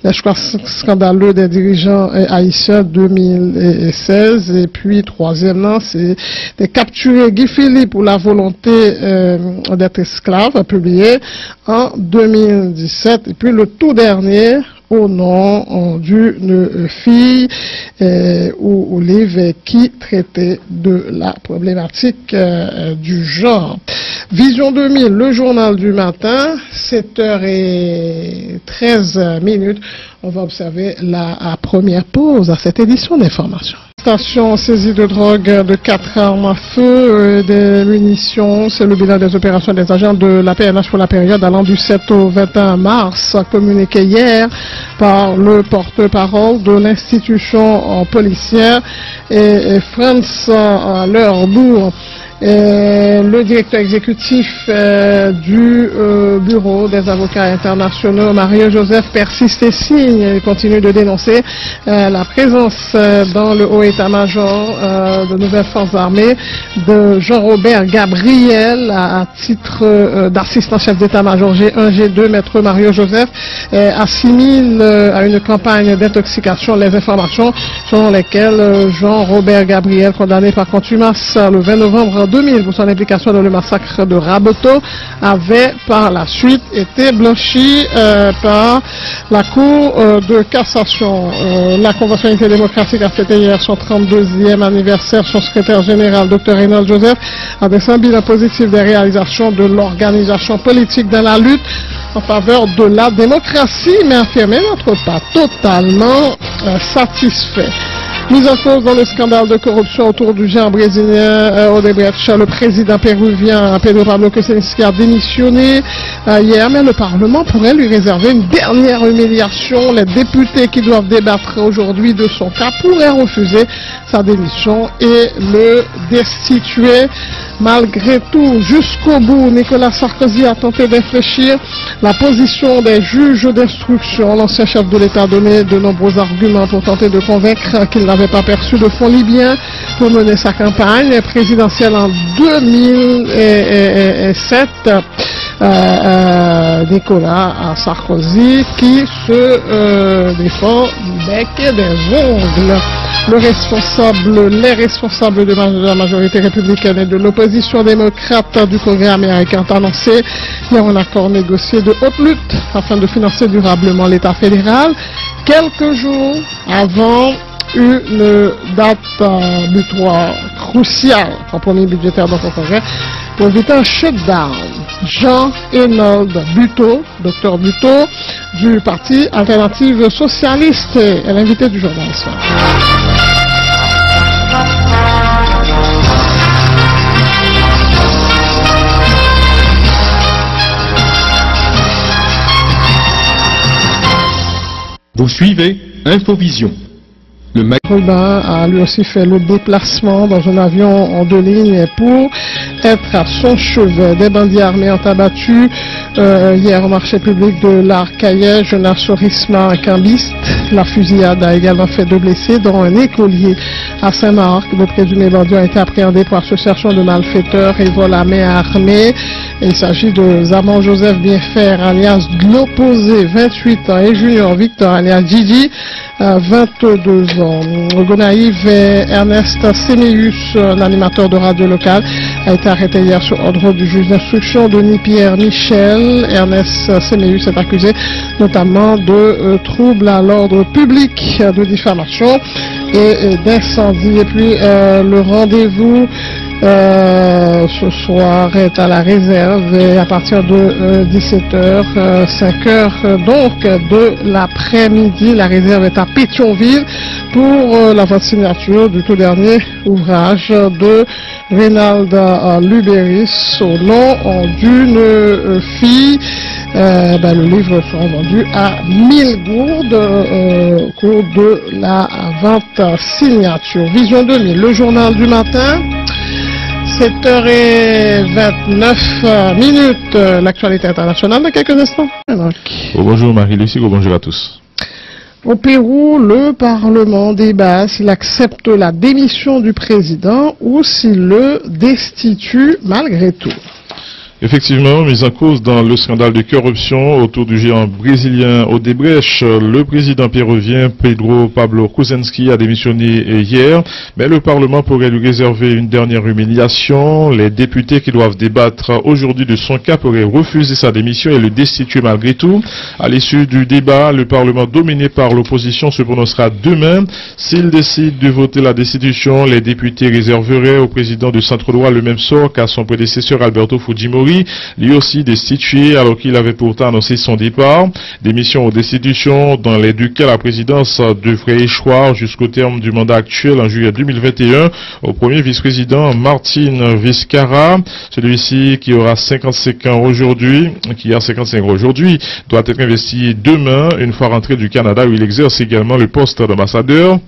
le choix scandaleux des dirigeants haïtiens 2016? Et puis, troisièmement, c'est de capturer Guy Philippe pour la volonté d'être esclave, publié en 2017. Et puis, le tout dernier, au nom d'une fille ou livre qui traitait de la problématique du genre. Vision 2000, le journal du matin, 7h13. On va observer la première pause à cette édition d'information. Station saisie de drogue, de 4 armes à feu, des munitions. C'est le bilan des opérations des agents de la PNH pour la période allant du 7 au 21 mars, communiqué hier par le porte-parole de l'institution policière et France Leurbourg. Le directeur exécutif du Bureau des avocats internationaux, Mario-Joseph, persiste et signe et continue de dénoncer la présence dans le haut état-major de nouvelles forces armées de Jean-Robert Gabriel à titre d'assistant chef d'état-major G1, G2, maître Mario-Joseph assimile à une campagne d'intoxication les informations selon lesquelles Jean-Robert Gabriel, condamné par contumace le 20 novembre 2000 pour son implication dans le massacre de Raboto avait par la suite été blanchi par la Cour de cassation. La Convention unité démocratique a fêté hier son 32e anniversaire. Son secrétaire général, Dr Reynald Joseph, a dressé un bilan positif des réalisations de l'organisation politique dans la lutte en faveur de la démocratie, mais affirmé n'être pas totalement satisfait. Mise en cause dans le scandale de corruption autour du géant brésilien Odebrecht, le président péruvien Pedro Pablo Kuczynski a démissionné hier, mais le Parlement pourrait lui réserver une dernière humiliation. Les députés qui doivent débattre aujourd'hui de son cas pourraient refuser sa démission et le destituer. Malgré tout, jusqu'au bout, Nicolas Sarkozy a tenté d'infléchir la position des juges d'instruction. L'ancien chef de l'État a donné de nombreux arguments pour tenter de convaincre qu'il n'avait pas perçu de fonds libyens pour mener sa campagne présidentielle en 2007. Nicolas Sarkozy qui se défend du bec et des ongles. Les responsables de la majorité républicaine et de l'opposition démocrate du Congrès américain ont annoncé hier un accord négocié de haute lutte afin de financer durablement l'État fédéral quelques jours avant une date butoir cruciale, compromis budgétaire dans le Congrès, pour éviter un shutdown. Jean-Enold Buteau, docteur Buteau, du Parti Alternative Socialiste, est l'invité du journal ce soir. Vous suivez Infovision. Le Rubin a lui aussi fait le déplacement dans un avion en 2 lignes pour être à son chevet. Des bandits armés ont abattu hier au marché public de l'Arcaillet, Jonas Orisma, un cambiste. La fusillade a également fait 2 blessés, dont un écolier à Saint-Marc. Le présumé bandit a été appréhendé pour association de malfaiteurs et vol à main armée. Il s'agit de Zaman Joseph Bienfaire, alias de l'opposé, 28 ans, et Junior Victor, alias Gigi, 22 ans. Gonaïve et Ernest Séméus, un animateur de radio locale, a été arrêté hier sur ordre du juge d'instruction Denis Pierre Michel. Ernest Séméus est accusé notamment de troubles à l'ordre public, de diffamation et d'incendie. Et puis le rendez-vous ce soir est à la réserve et à partir de 17h, 5h donc de l'après-midi, la réserve est à Pétionville pour la vote signature du tout dernier ouvrage de Reynald Lubéris au nom d'une fille. Le livre sera vendu à 1000 gourdes au cours de la vente signature. Vision 2000, le journal du matin. 7h29, l'actualité internationale dans quelques instants. Bonjour Marie-Lucie, bonjour à tous. Au Pérou, le Parlement débat s'il accepte la démission du président ou s'il le destitue malgré tout. Effectivement, mise en cause dans le scandale de corruption autour du géant brésilien Odebrecht, le président péruvien Pedro Pablo Kuczynski a démissionné hier, mais le Parlement pourrait lui réserver une dernière humiliation. Les députés qui doivent débattre aujourd'hui de son cas pourraient refuser sa démission et le destituer malgré tout. À l'issue du débat, le Parlement dominé par l'opposition se prononcera demain. S'il décide de voter la destitution, les députés réserveraient au président de centre-droit le même sort qu'à son prédécesseur Alberto Fujimori, lui aussi destitué alors qu'il avait pourtant annoncé son départ. Démission ou destitution dans les deux cas, la présidence devrait échoir jusqu'au terme du mandat actuel en juillet 2021 au premier vice-président Martin Vizcarra. Celui-ci qui aura 55 ans aujourd'hui, doit être investi demain, une fois rentré du Canada où il exerce également le poste d'ambassadeur.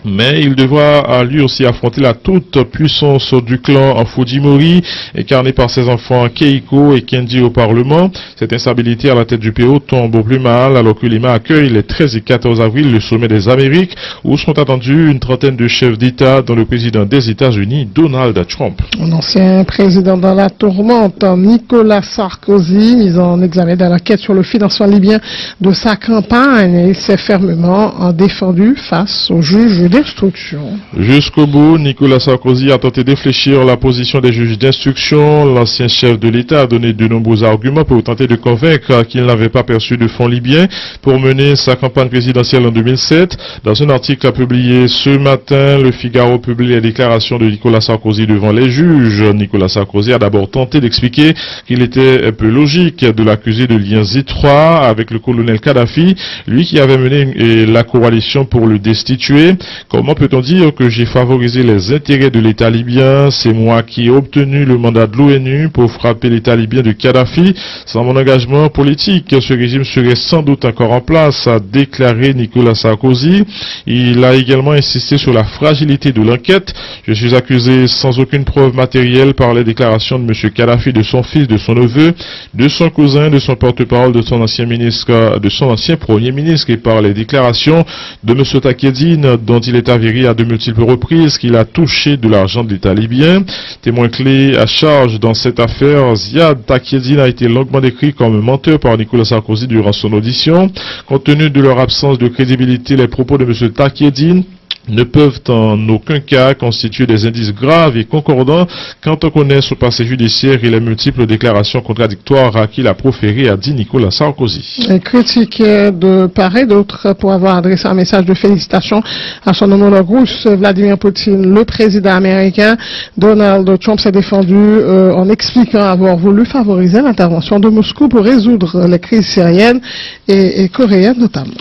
Mais il devra lui aussi affronter la toute puissance du clan Fujimori, incarné par ses enfants Keiko et Kendi au Parlement. Cette instabilité à la tête du pays tombe au plus mal alors que Lima accueille les 13 et 14 avril le sommet des Amériques où sont attendus une trentaine de chefs d'État dont le président des États-Unis, Donald Trump. L'ancien président dans la tourmente, Nicolas Sarkozy, mis en examen dans l'enquête sur le financement libyen de sa campagne. Il s'est fermement défendu face au juge d'instruction. Jusqu'au bout, Nicolas Sarkozy a tenté d'infléchir la position des juges d'instruction. L'ancien chef de l'État a donné de nombreux arguments pour tenter de convaincre qu'il n'avait pas perçu de fonds libyens pour mener sa campagne présidentielle en 2007. Dans un article publié ce matin, le Figaro publie les déclarations de Nicolas Sarkozy devant les juges. Nicolas Sarkozy a d'abord tenté d'expliquer qu'il était un peu logique de l'accuser de liens étroits avec le colonel Kadhafi, lui qui avait mené la coalition pour le destituer. Comment peut-on dire que j'ai favorisé les intérêts de l'État libyen? C'est moi qui ai obtenu le mandat de l'ONU pour frapper l'État libyen de Kadhafi. Sans mon engagement politique, ce régime serait sans doute encore en place, a déclaré Nicolas Sarkozy. Il a également insisté sur la fragilité de l'enquête. Je suis accusé sans aucune preuve matérielle par les déclarations de M. Kadhafi, de son fils, de son neveu, de son cousin, de son porte-parole, de son ancien ministre, de son ancien premier ministre, et par les déclarations de M. Takedine, dont il est avéré à de multiples reprises qu'il a touché de l'argent de l'État libyen. Témoin clé à charge dans cette affaire, Ziad Takedine a été longuement décrit comme menteur par Nicolas Sarkozy durant son audition. Compte tenu de leur absence de crédibilité, les propos de M. Takedine ne peuvent en aucun cas constituer des indices graves et concordants quand on connaît son passé judiciaire et les multiples déclarations contradictoires qu'il a proférées, a dit Nicolas Sarkozy. Critiqué de part et d'autre pour avoir adressé un message de félicitations à son homologue russe Vladimir Poutine, le président américain Donald Trump s'est défendu en expliquant avoir voulu favoriser l'intervention de Moscou pour résoudre les crises syriennes et coréennes notamment.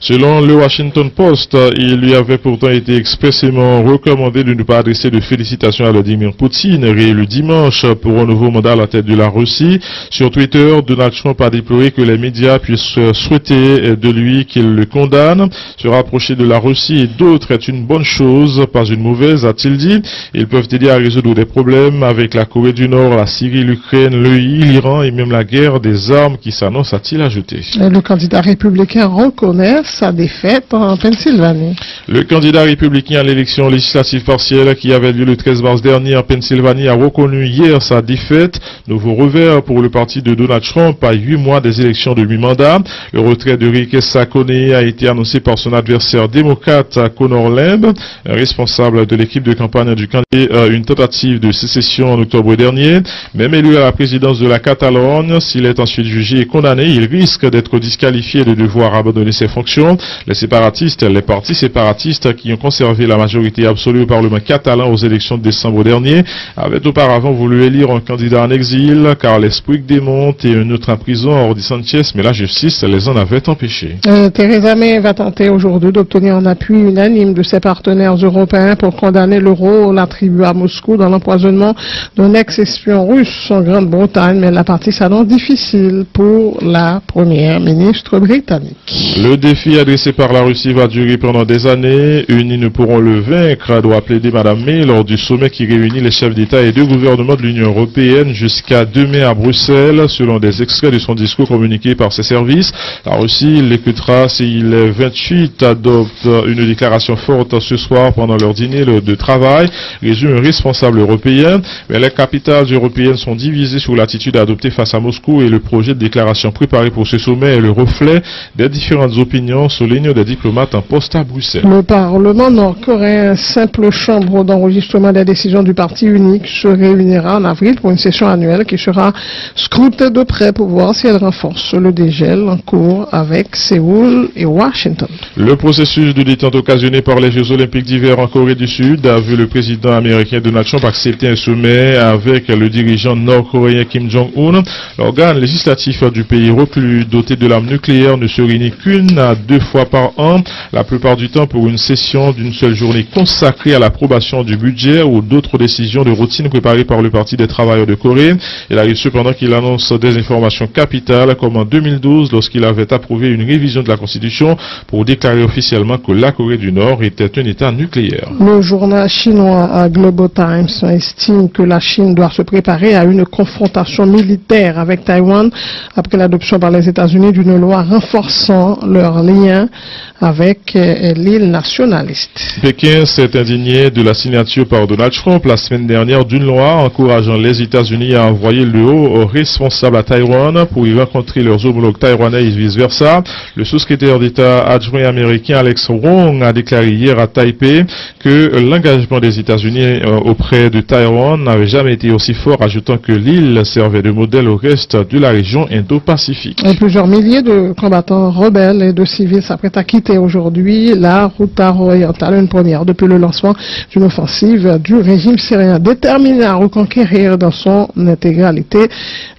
Selon le Washington Post, il lui avait pourtant été expressément recommandé de ne pas adresser de félicitations à Vladimir Poutine, réélu dimanche pour un nouveau mandat à la tête de la Russie. Sur Twitter, Donald Trump a déploré que les médias puissent souhaiter de lui qu'il le condamne. Se rapprocher de la Russie et d'autres est une bonne chose, pas une mauvaise, a-t-il dit. Ils peuvent aider à résoudre des problèmes avec la Corée du Nord, la Syrie, l'Ukraine, l'Iran et même la guerre des armes qui s'annonce, a-t-il ajouté. Le candidat républicain reconnaît sa défaite en Pennsylvanie. Le candidat républicain à l'élection législative partielle qui avait lieu le 13 mars dernier en Pennsylvanie a reconnu hier sa défaite. Nouveau revers pour le parti de Donald Trump à 8 mois des élections de mi-mandat. Le retrait de Rick Saccone a été annoncé par son adversaire démocrate Conor Lamb, responsable de l'équipe de campagne du candidat, une tentative de sécession en octobre dernier. Même élu à la présidence de la Catalogne, s'il est ensuite jugé et condamné, il risque d'être disqualifié et de devoir abandonner ses fonctions. Les partis séparatistes qui ont conservé la majorité absolue au Parlement catalan aux élections de décembre dernier avaient auparavant voulu élire un candidat en exil, Carles Puigdemont et un autre en prison, Jordi Sanchez, mais la justice les en avait empêchés. Theresa May va tenter aujourd'hui d'obtenir un appui unanime de ses partenaires européens pour condamner le rôle attribué à Moscou dans l'empoisonnement d'un ex-espion russe en Grande-Bretagne, mais la partie s'annonce difficile pour la première ministre britannique. Le défi adressé par la Russie va durer pendant des années. Unis nous pourrons le vaincre, doit plaider Mme May lors du sommet qui réunit les chefs d'État et de gouvernement de l'Union européenne jusqu'à demain à Bruxelles, selon des extraits de son discours communiqué par ses services. La Russie l'écoutera si les 28 adoptent une déclaration forte ce soir pendant leur dîner de travail, résume un responsable européen. Mais les capitales européennes sont divisées sur l'attitude adoptée face à Moscou et le projet de déclaration préparé pour ce sommet est le reflet des différentes opinions, soulignent des diplomates en poste à Bruxelles. Le Parlement nord-coréen, simple chambre d'enregistrement des décisions du parti unique, se réunira en avril pour une session annuelle qui sera scrutée de près pour voir si elle renforce le dégel en cours avec Séoul et Washington. Le processus de détente occasionné par les Jeux Olympiques d'hiver en Corée du Sud a vu le président américain Donald Trump accepter un sommet avec le dirigeant nord-coréen Kim Jong-un. L'organe législatif du pays reclus doté de l'arme nucléaire ne se réunit qu'une à 2 fois par an, la plupart du temps pour une session d'une seule journée consacrée à l'approbation du budget ou d'autres décisions de routine préparées par le Parti des travailleurs de Corée. Il arrive cependant qu'il annonce des informations capitales comme en 2012 lorsqu'il avait approuvé une révision de la Constitution pour déclarer officiellement que la Corée du Nord était un État nucléaire. Le journal chinois Global Times estime que la Chine doit se préparer à une confrontation militaire avec Taïwan après l'adoption par les États-Unis d'une loi renforçant leur lien avec l'île nationaliste. Pékin s'est indigné de la signature par Donald Trump la semaine dernière d'une loi encourageant les États-Unis à envoyer le haut responsable à Taïwan pour y rencontrer leurs homologues taïwanais et vice-versa. Le sous-secrétaire d'État adjoint américain Alex Wong a déclaré hier à Taipei que l'engagement des États-Unis auprès de Taïwan n'avait jamais été aussi fort, ajoutant que l'île servait de modèle au reste de la région Indo-Pacifique. Plusieurs milliers de combattants rebelles et de civils s'apprêtent à quitter aujourd'hui la route orientale, une première depuis le lancement d'une offensive du régime syrien déterminé à reconquérir dans son intégralité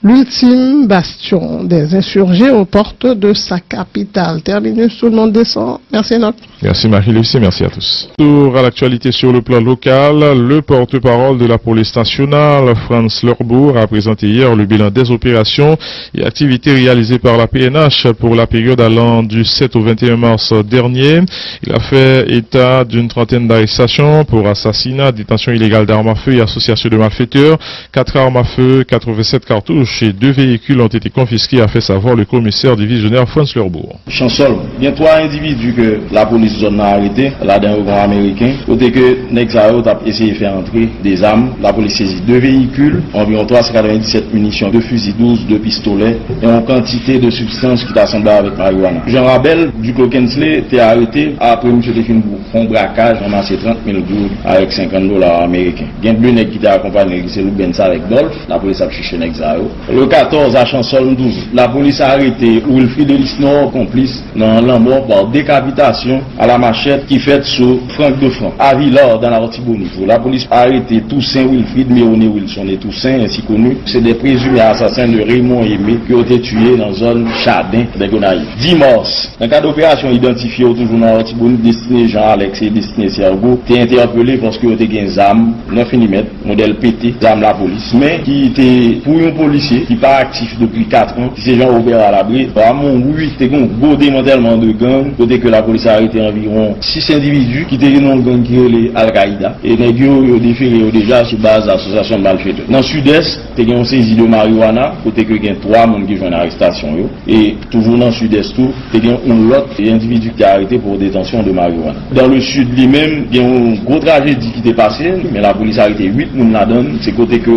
l'ultime bastion des insurgés aux portes de sa capitale. Terminus, tout le monde descend. Merci Enoch. Merci Marie-Lucie, merci à tous. Tour à l'actualité sur le plan local, le porte-parole de la police nationale, Franz Lerbourg, a présenté hier le bilan des opérations et activités réalisées par la PNH pour la période allant du 7 au 21 mars dernier. Il a fait état d'une trentaine d'arrestations pour assassinat, détention illégale d'armes à feu et association de malfaiteurs. 4 armes à feu, 87 cartouches et 2 véhicules ont été confisqués, a fait savoir le commissaire divisionnaire Franz Lerbourg. Chancel, il y a 3 individus que la police zone a arrêtés, là d'un grand américain, côté que Nexao a essayé de faire entrer des armes. La police saisit 2 véhicules, environ 397 munitions, 2 fusils 12, 2 pistolets et une quantité de substances qui t'assemblent avec marijuana. Jean Rabel du Clokensley était arrêté après M. Define pour un braquage, ramassé 30 000 gourdes avec $50 américains. Il y a deux nègres qui étaient accompagnés, c'est Lou Bensa avec Dolph, la police a cherché Nexao. Le 14 à Chansol 12, la police a arrêté Wilfried Elisnor, complice dans l'embord par décapitation à la machette qui fait sur Franck de Franc, à Villard dans la Rotibonite. La police a arrêté Toussaint Wilfried, Méoné Wilson et Toussaint, ainsi connus. C'est des présumés assassins de Raymond Aimé qui ont été tués dans la zone Chardin de Gonaïves. 10 mars, dans le cas d'opération identifiée toujours dans la Rotibonite, destinée Jean-Alex et destinée Sergo, t'es interpellé parce que t'es des armes 9 mm, modèle PT, armes la police, mais qui était pour un policier qui pas actif depuis 4 ans, qui c'est Jean-Robert à l'abri. Vraiment, oui, t'es un gros démantèlement de gang, côté que la police a arrêté environ 6 individus qui étaient dans le gang qui est les Al-Qaïda. Et les gens ont déféré déjà sur base d'association de malfaiteurs. Dans le sud-est, t'es une saisie de marijuana, côté que il y a 3 personnes qui jouent en arrestation. Et toujours dans le sud-est, t'es un autre individu qui a arrêté pour détention de marijuana. Dans le sud lui-même, il y a une grosse tragédie qui est passée, mais la police a arrêté 8 personnes là-dedans. C'est côté que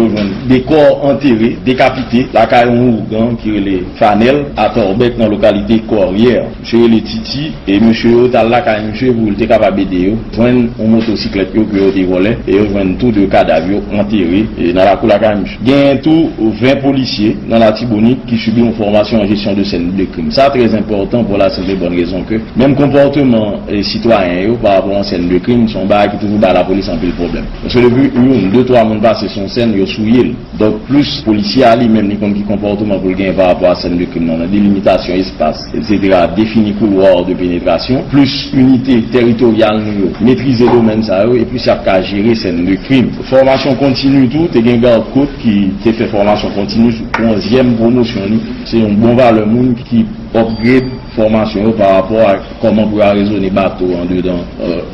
des corps enterrés, décapités, la caillon gang qui est les Fanel à Torbec dans la localité Corrière. Monsieur les Titi et monsieur Otala quand monsieur vous êtes capable d'aider, joindre une motocyclette que vous avez volé et joindre tout de cadavres enterrés et dans la cour la caille. Il y a tout 20 policiers dans la Tibonite qui subissent une formation en gestion de scène de crime. Ça très important pour la simple bonne raison que même comportement citoyen par rapport à une scène de crime sont bas qui toujours la police en peu le problème. Parce que depuis 1, 2, 3 personnes passent son scène yo souillé. Donc plus policiers à lui-même qui comportement pour gagner par rapport à scène de crime, dans délimitation espace, etc. Définir couloir de pénétration, plus unité territoriale maîtriser le domaine ça et puis ça qu'à gérer scène de crime. Formation continue tout, t'es un garde côte qui t'es fait formation continue sur 11e promotion. C'est un bon valeur monde qui upgrade formation par rapport à comment pouvoir raisonner bateau en dedans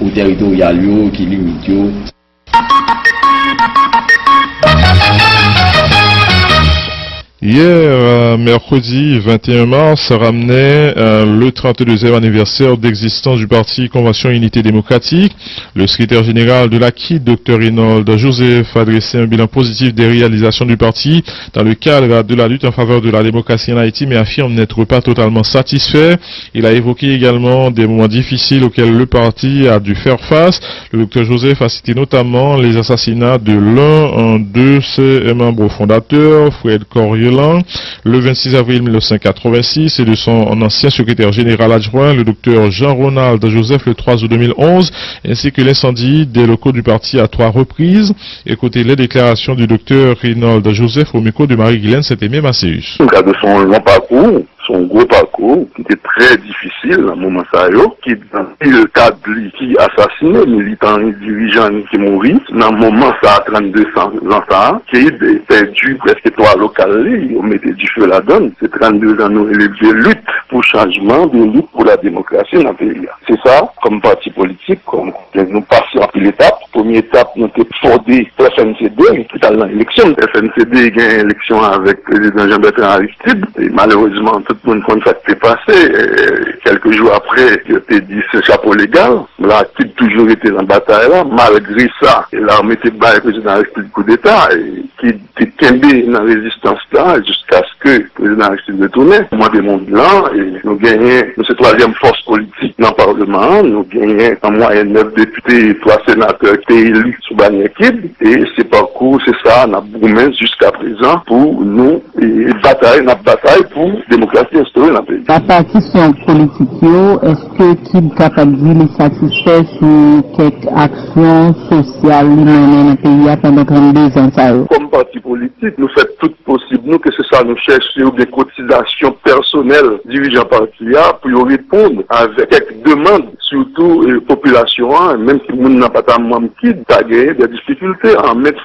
au territorial qui limite. Hier, mercredi 21 mars, ramenait le 32e anniversaire d'existence du parti Convention Unité Démocratique. Le secrétaire général de l'ACI, Dr Reynold Joseph, a dressé un bilan positif des réalisations du parti dans le cadre de la lutte en faveur de la démocratie en Haïti, mais affirme n'être pas totalement satisfait. Il a évoqué également des moments difficiles auxquels le parti a dû faire face. Le Dr Joseph a cité notamment les assassinats de l'un de ses membres fondateurs, Fred Coriolan, le 26 avril 1986 et de son ancien secrétaire général adjoint, le docteur Jean-Ronald Joseph, le 3 août 2011, ainsi que l'incendie des locaux du parti à 3 reprises. Écoutez les déclarations du docteur Reynold Joseph au micro de Marie-Guylaine Saint-Aimé Masséus. Son long parcours, son gros parcours, qui était très difficile à un moment ça, qui dans le cadre qui assassiné, militant dirigeant qui mourit, dans le moment ça à 32 ans ça, qui a perdu presque 3 locales, on mettait du feu là-dedans. C'est 32 ans nous de lutte pour changement, de lutte pour la démocratie dans le pays. C'est ça, comme parti politique, comme nous passons à l'étape. Première étape, nous sommes forts député pour FNCD, qui est dans l'élection. FNCD a gagné l'élection avec le président Jean-Bertrand Aristide. Et malheureusement, tout le monde compte ça qui s'est passé. Quelques jours après, il a dit ce chapeau légal. L'aristide toujours été dans la bataille là. Malgré ça, l'armée était bas le président Aristide coup d'État, qui était tombé dans la résistance là, jusqu'à ce que le président Aristide retourne. Moi, de mon bilan, et nous gagnons, nous c'est troisième force politique dans le Parlement, nous gagnons en moyenne 9 députés, 3 sénateurs qui étaient élus sous Banyakid, et c'est parcours, c'est ça, on a bourgmestre jusqu'à présent pour nous, et bataille, notre bataille pour démocratie instaurée dans le pays. La partition politique, est-ce que qui est capable de dire satisfait sur quelques actions sociales dans le pays pendant 32 ans? Comme parti politique, nous faisons tout possible, nous, que c'est ça, nous cherchons des cotisations personnelles dirigeants particuliers pour répondre avec quelques demandes, surtout population, même si nous n'avons pas de membre qui a gagné des difficultés, en mettre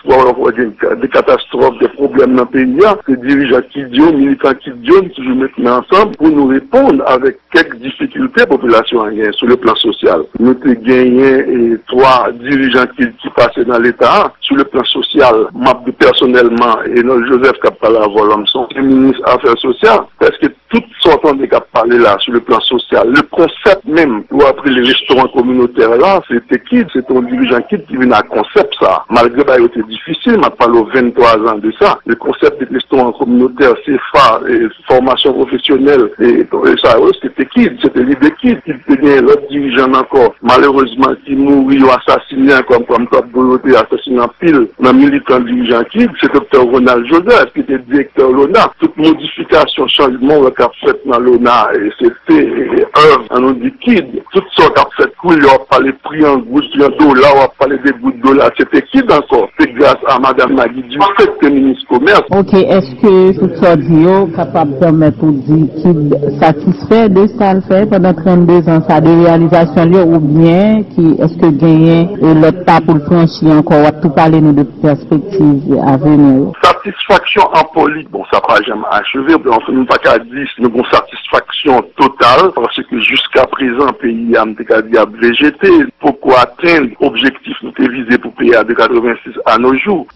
des catastrophes, des problèmes dans le pays, les dirigeants qui disent, militants qui disent, toujours mettre ensemble pour nous répondre avec quelques difficultés population sur le plan social. Nous avons gagné 3 dirigeants qui passaient dans l'État. Sur le plan social, moi personnellement, et Joseph qui a parlé à Volomson, le ministre des Affaires sociales, parce que tout sortant des qui a parlé là sur le plan social, le concept même, ou après les restaurants communautaires là, c'était qui? C'est un dirigeant qui vient à concept ça. Malgré que c'était difficile, m'a parlé aux 23 ans de ça. Le concept des restaurants communautaires, c'est phare, et formation professionnelle, et ça, c'était qui? C'était l'idée qui tenait l'autre dirigeant encore. Malheureusement, qui mourit ou assassiné comme Top Boloté, assassiné en pile, dans militant dirigeant qui, c'est Dr. Ronald Joseph, qui était directeur l'ONA. Toute modification, changement, on a fait dans l'ONA, et c'était œuvre, on dit qui, toutes sortes a fait cool, on a parlé prix en gouttes d'eau, là, on a parlé des gouttes d'eau là, c'était qui encore? C'est grâce à Madame Nagui Dufay, qui est ministre commerce. Ok, est-ce que tout ça dit, capable de permettre ou dire qui satisfait de ça le fait pendant 32 ans, ça de réalisation là, ou bien qui est-ce que gagner l'autre pas pour le franchir encore, tout parler nous de perspectives à venir? Satisfaction en politique, bon, ça n'a pas jamais achevé, on ne peut pas qu'à dire, nous avons satisfaction totale, parce que jusqu'à présent, le pays a végété. Pourquoi atteindre l'objectif nous avons visé pour payer à 86 à nos jours?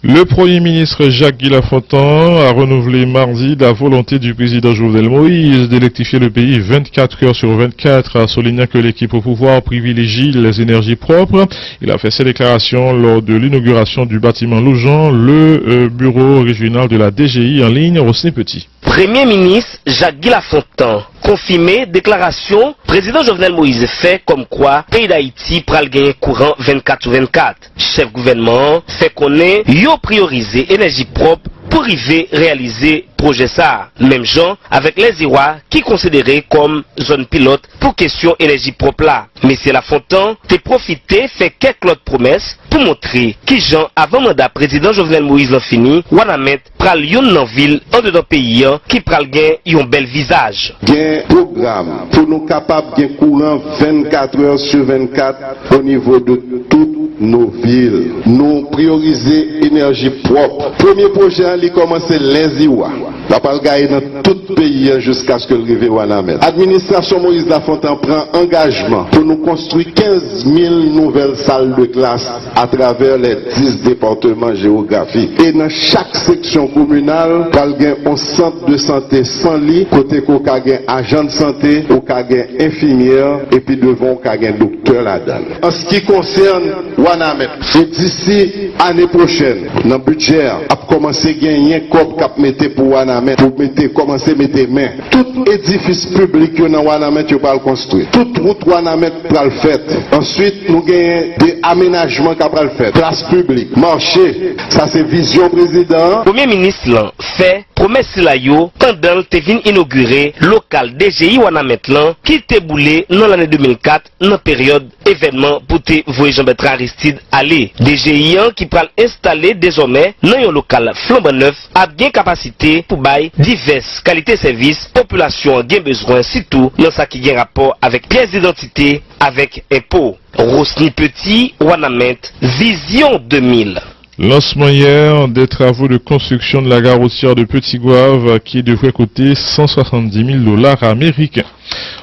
Le Premier ministre Jacques Guy-Lafontaine a renouvelé mardi la volonté du président Jovenel Moïse d'électrifier le pays 24 heures sur 24, soulignant que l'équipe au pouvoir privilégie les énergies propres. Il a fait ces déclarations lors de l'inauguration du bâtiment Loujon, le bureau régional de la DGI en ligne au Petit. Premier ministre Jacques Guy-Lafontaine confirmé déclaration président Jovenel Moïse fait comme quoi pays d'Haïti pral gagner courant 24 sur 24. Chef gouvernement fait connaître yo prioriser énergie propre pour arriver réaliser projet ça. Même gens avec les Irois qui considérés comme zone pilote pour question énergie propre là. Monsieur Lafontaine t'es profité fait quelques autres promesses pour montrer qui gens avant mandat président Jovenel Moïse l'en fini Wanamet pral yon nan ville en dedans pays qui pral gen yon bel visage. Gen programme pour nous capables de courant 24 heures sur 24 au niveau de toutes nos villes. Nous prioriser énergie propre. Premier projet il commence les Iwa. La palgaille dans tout pays jusqu'à ce que le rive Wanamet. Administration Moïse Lafontaine prend engagement pour nous construire 15 000 nouvelles salles de classe à travers les 10 départements géographiques. Et dans chaque section communale, palgaille un centre de santé sans lit, côté qu'on a un agent de santé, qu'on a un infirmière, et puis devant qu'on a un docteur là-dedans. En ce qui concerne Wanamet, et d'ici année prochaine, dans le budget, a commencé à gagner un cop cap mettre pour Wanamet, pour commencer à mettre main. Tout édifice public que dans Wanamet, tu vas le construire. Toute route Wanamet va le faire. Ensuite, nous gagnons des aménagements qui va le faire. Place publique, marché, ça c'est vision président. Premier ministre fait promesse la yo pendant te vin inaugurer local DGI Wanamet lan qui te boulé dans l'année 2004 dans période événement pour te voyer Jean-Bertrand Aristide aller. DGI qui pral installer désormais dans un local flambant neuf a bien capacité pour bailler diverses qualités services population gen besoin surtout dans ça qui gen rapport avec pièces d'identité avec impôt. Rosny Petit, Wanamet, Vision 2000. Lancement hier des travaux de construction de la gare routière de Petit Goave qui devrait coûter $170 000 américains.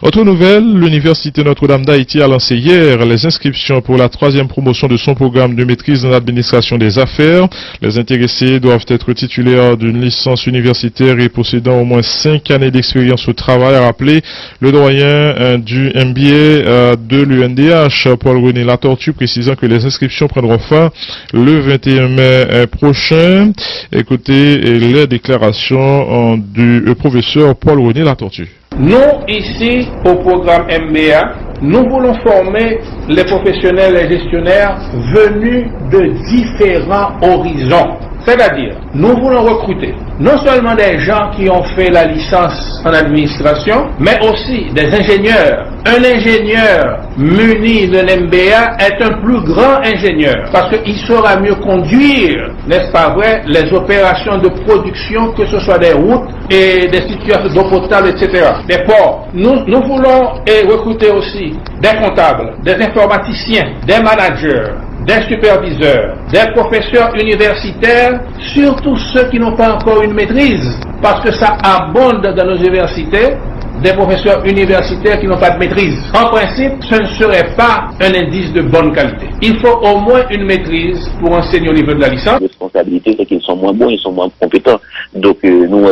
Autre nouvelle, l'Université Notre-Dame d'Haïti a lancé hier les inscriptions pour la 3e promotion de son programme de maîtrise dans l'administration des affaires. Les intéressés doivent être titulaires d'une licence universitaire et possédant au moins 5 années d'expérience au travail, a rappelé le doyen du MBA de l'UNDH, Paul-René Latortue, précisant que les inscriptions prendront fin le 21 mai prochain. Écoutez les déclarations du professeur Paul-René Latortue. Nous, ici, au programme MBA, nous voulons former les professionnels et gestionnaires venus de différents horizons. C'est-à-dire, nous voulons recruter non seulement des gens qui ont fait la licence en administration, mais aussi des ingénieurs. Un ingénieur muni d'un MBA est un plus grand ingénieur parce qu'il saura mieux conduire, n'est-ce pas vrai, les opérations de production, que ce soit des routes et des situations d'eau potable, etc. Des ports. Nous voulons recruter aussi des comptables, des informaticiens, des managers, des superviseurs, des professeurs universitaires, surtout ceux qui n'ont pas encore une maîtrise, parce que ça abonde dans nos universités, des professeurs universitaires qui n'ont pas de maîtrise. En principe, ce ne serait pas un indice de bonne qualité. Il faut au moins une maîtrise pour enseigner au niveau de la licence. La responsabilité, c'est qu'ils sont moins bons, ils sont moins compétents. Donc, nous,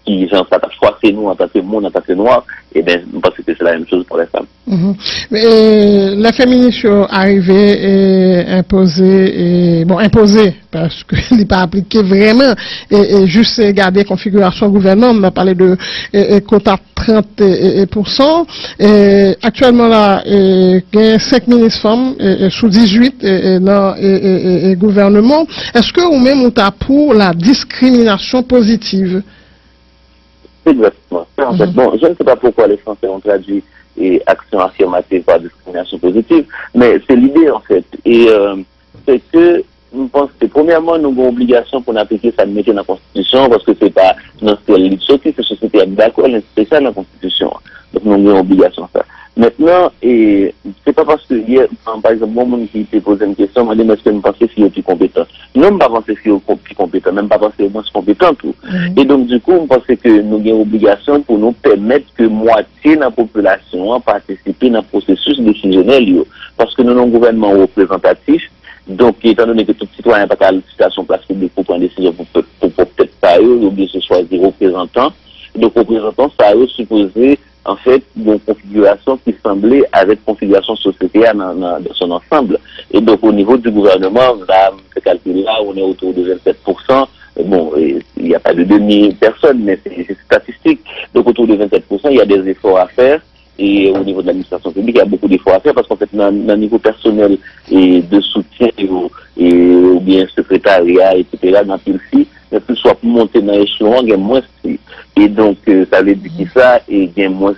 qui sont froissés, nous, en tant que monde, en tant que noirs, et bien, parce que c'est la même chose pour les femmes. Mais la féministe est arrivée et imposée, parce qu'il n'est pas appliqué vraiment, et juste garder configuration gouvernement, on a parlé de quota 30%, actuellement là, il y a 5 ministres femmes, sous 18 dans le gouvernement. Est-ce que ou même on t'a pour la discrimination positive? Exactement. En fait, bon, je ne sais pas pourquoi les Français ont traduit action affirmative par discrimination positive, mais c'est l'idée en fait. Et c'est que nous pensons que premièrement, nous avons obligation pour appliquer ça de mettre dans la Constitution, parce que c'est pas notre élite sortie, c'est la société est d'accord, c'est ça la Constitution. Donc nous avons obligation ça. Maintenant, et c'est pas parce que hier, par exemple, moi, qui t'ai posé une question, m'a dit, mais est-ce que vous pensez qu'il est plus compétent? Non, je pas penser qu'il est plus compétent, même pas penser qu'il est moins compétent, tout. Et donc, du coup, on pensait que nous avons une obligation pour nous permettre que moitié de la population participe dans le processus décisionnel, parce que nous avons un gouvernement représentatif. Donc, étant donné que tout citoyen n'a pas la situation place publique pour prendre des décisions pour peut-être pas eux, ou bien se choisir représentants. Donc, représentants, ça a supposé en fait, une configuration qui semblait avec configuration sociétale dans son ensemble. Et donc, au niveau du gouvernement, là, ce calcul-là, on est autour de 27%. Bon, il n'y a pas de demi-personne, mais c'est statistique. Donc, autour de 27%, il y a des efforts à faire. Et au niveau de l'administration publique, il y a beaucoup d'efforts à faire parce qu'en fait, dans le niveau personnel et de soutien ou bien secrétariat, etc., dans PILSI, mais plus soit pour monter dans l'échelon, il y a moins. Et donc, ça veut dire que ça, et il y a moins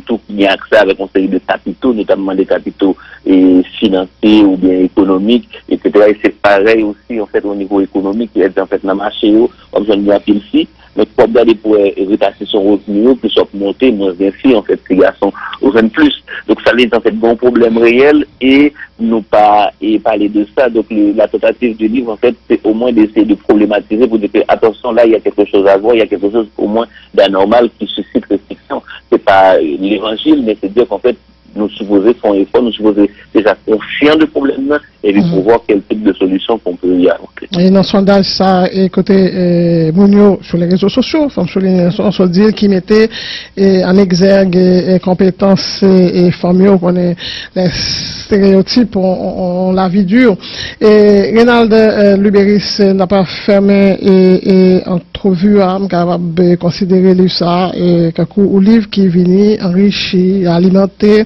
tout qui a accès avec un série de capitaux, notamment des capitaux financiers ou bien économiques, etc. Et c'est pareil aussi, en fait, au niveau économique, il y a en fait dans le marché, comme je l'ai dit ici, mais pour regarder pour retasser son revenu, plus soit pour monter, moins bien fait, en fait, ces garçons au plus. Donc, ça est en fait bon problème réel et nous pas parler de ça. Donc, la tentative du livre, en fait, c'est au moins d'essayer de problématiser pour dire que, attention, là, il y a quelque chose à voir, il y a quelque chose au moins d'anormal qui suscite restriction. C'est pas l'évangile, mais c'est dire qu'en fait, nous supposons faire un effort, nous supposons déjà conscients du problème et puis pour voir quel type de solution qu'on peut y avoir. Et dans le sondage, ça, et côté Mounio sur les réseaux sociaux, comme sur les sondage qui mettait en exergue et compétences et formio, on est les stéréotypes, on la vie dure. Et Reynald Lubéris n'a pas fermé et entrevue à capable de considérer ça et un livre qui vient enrichir, alimenter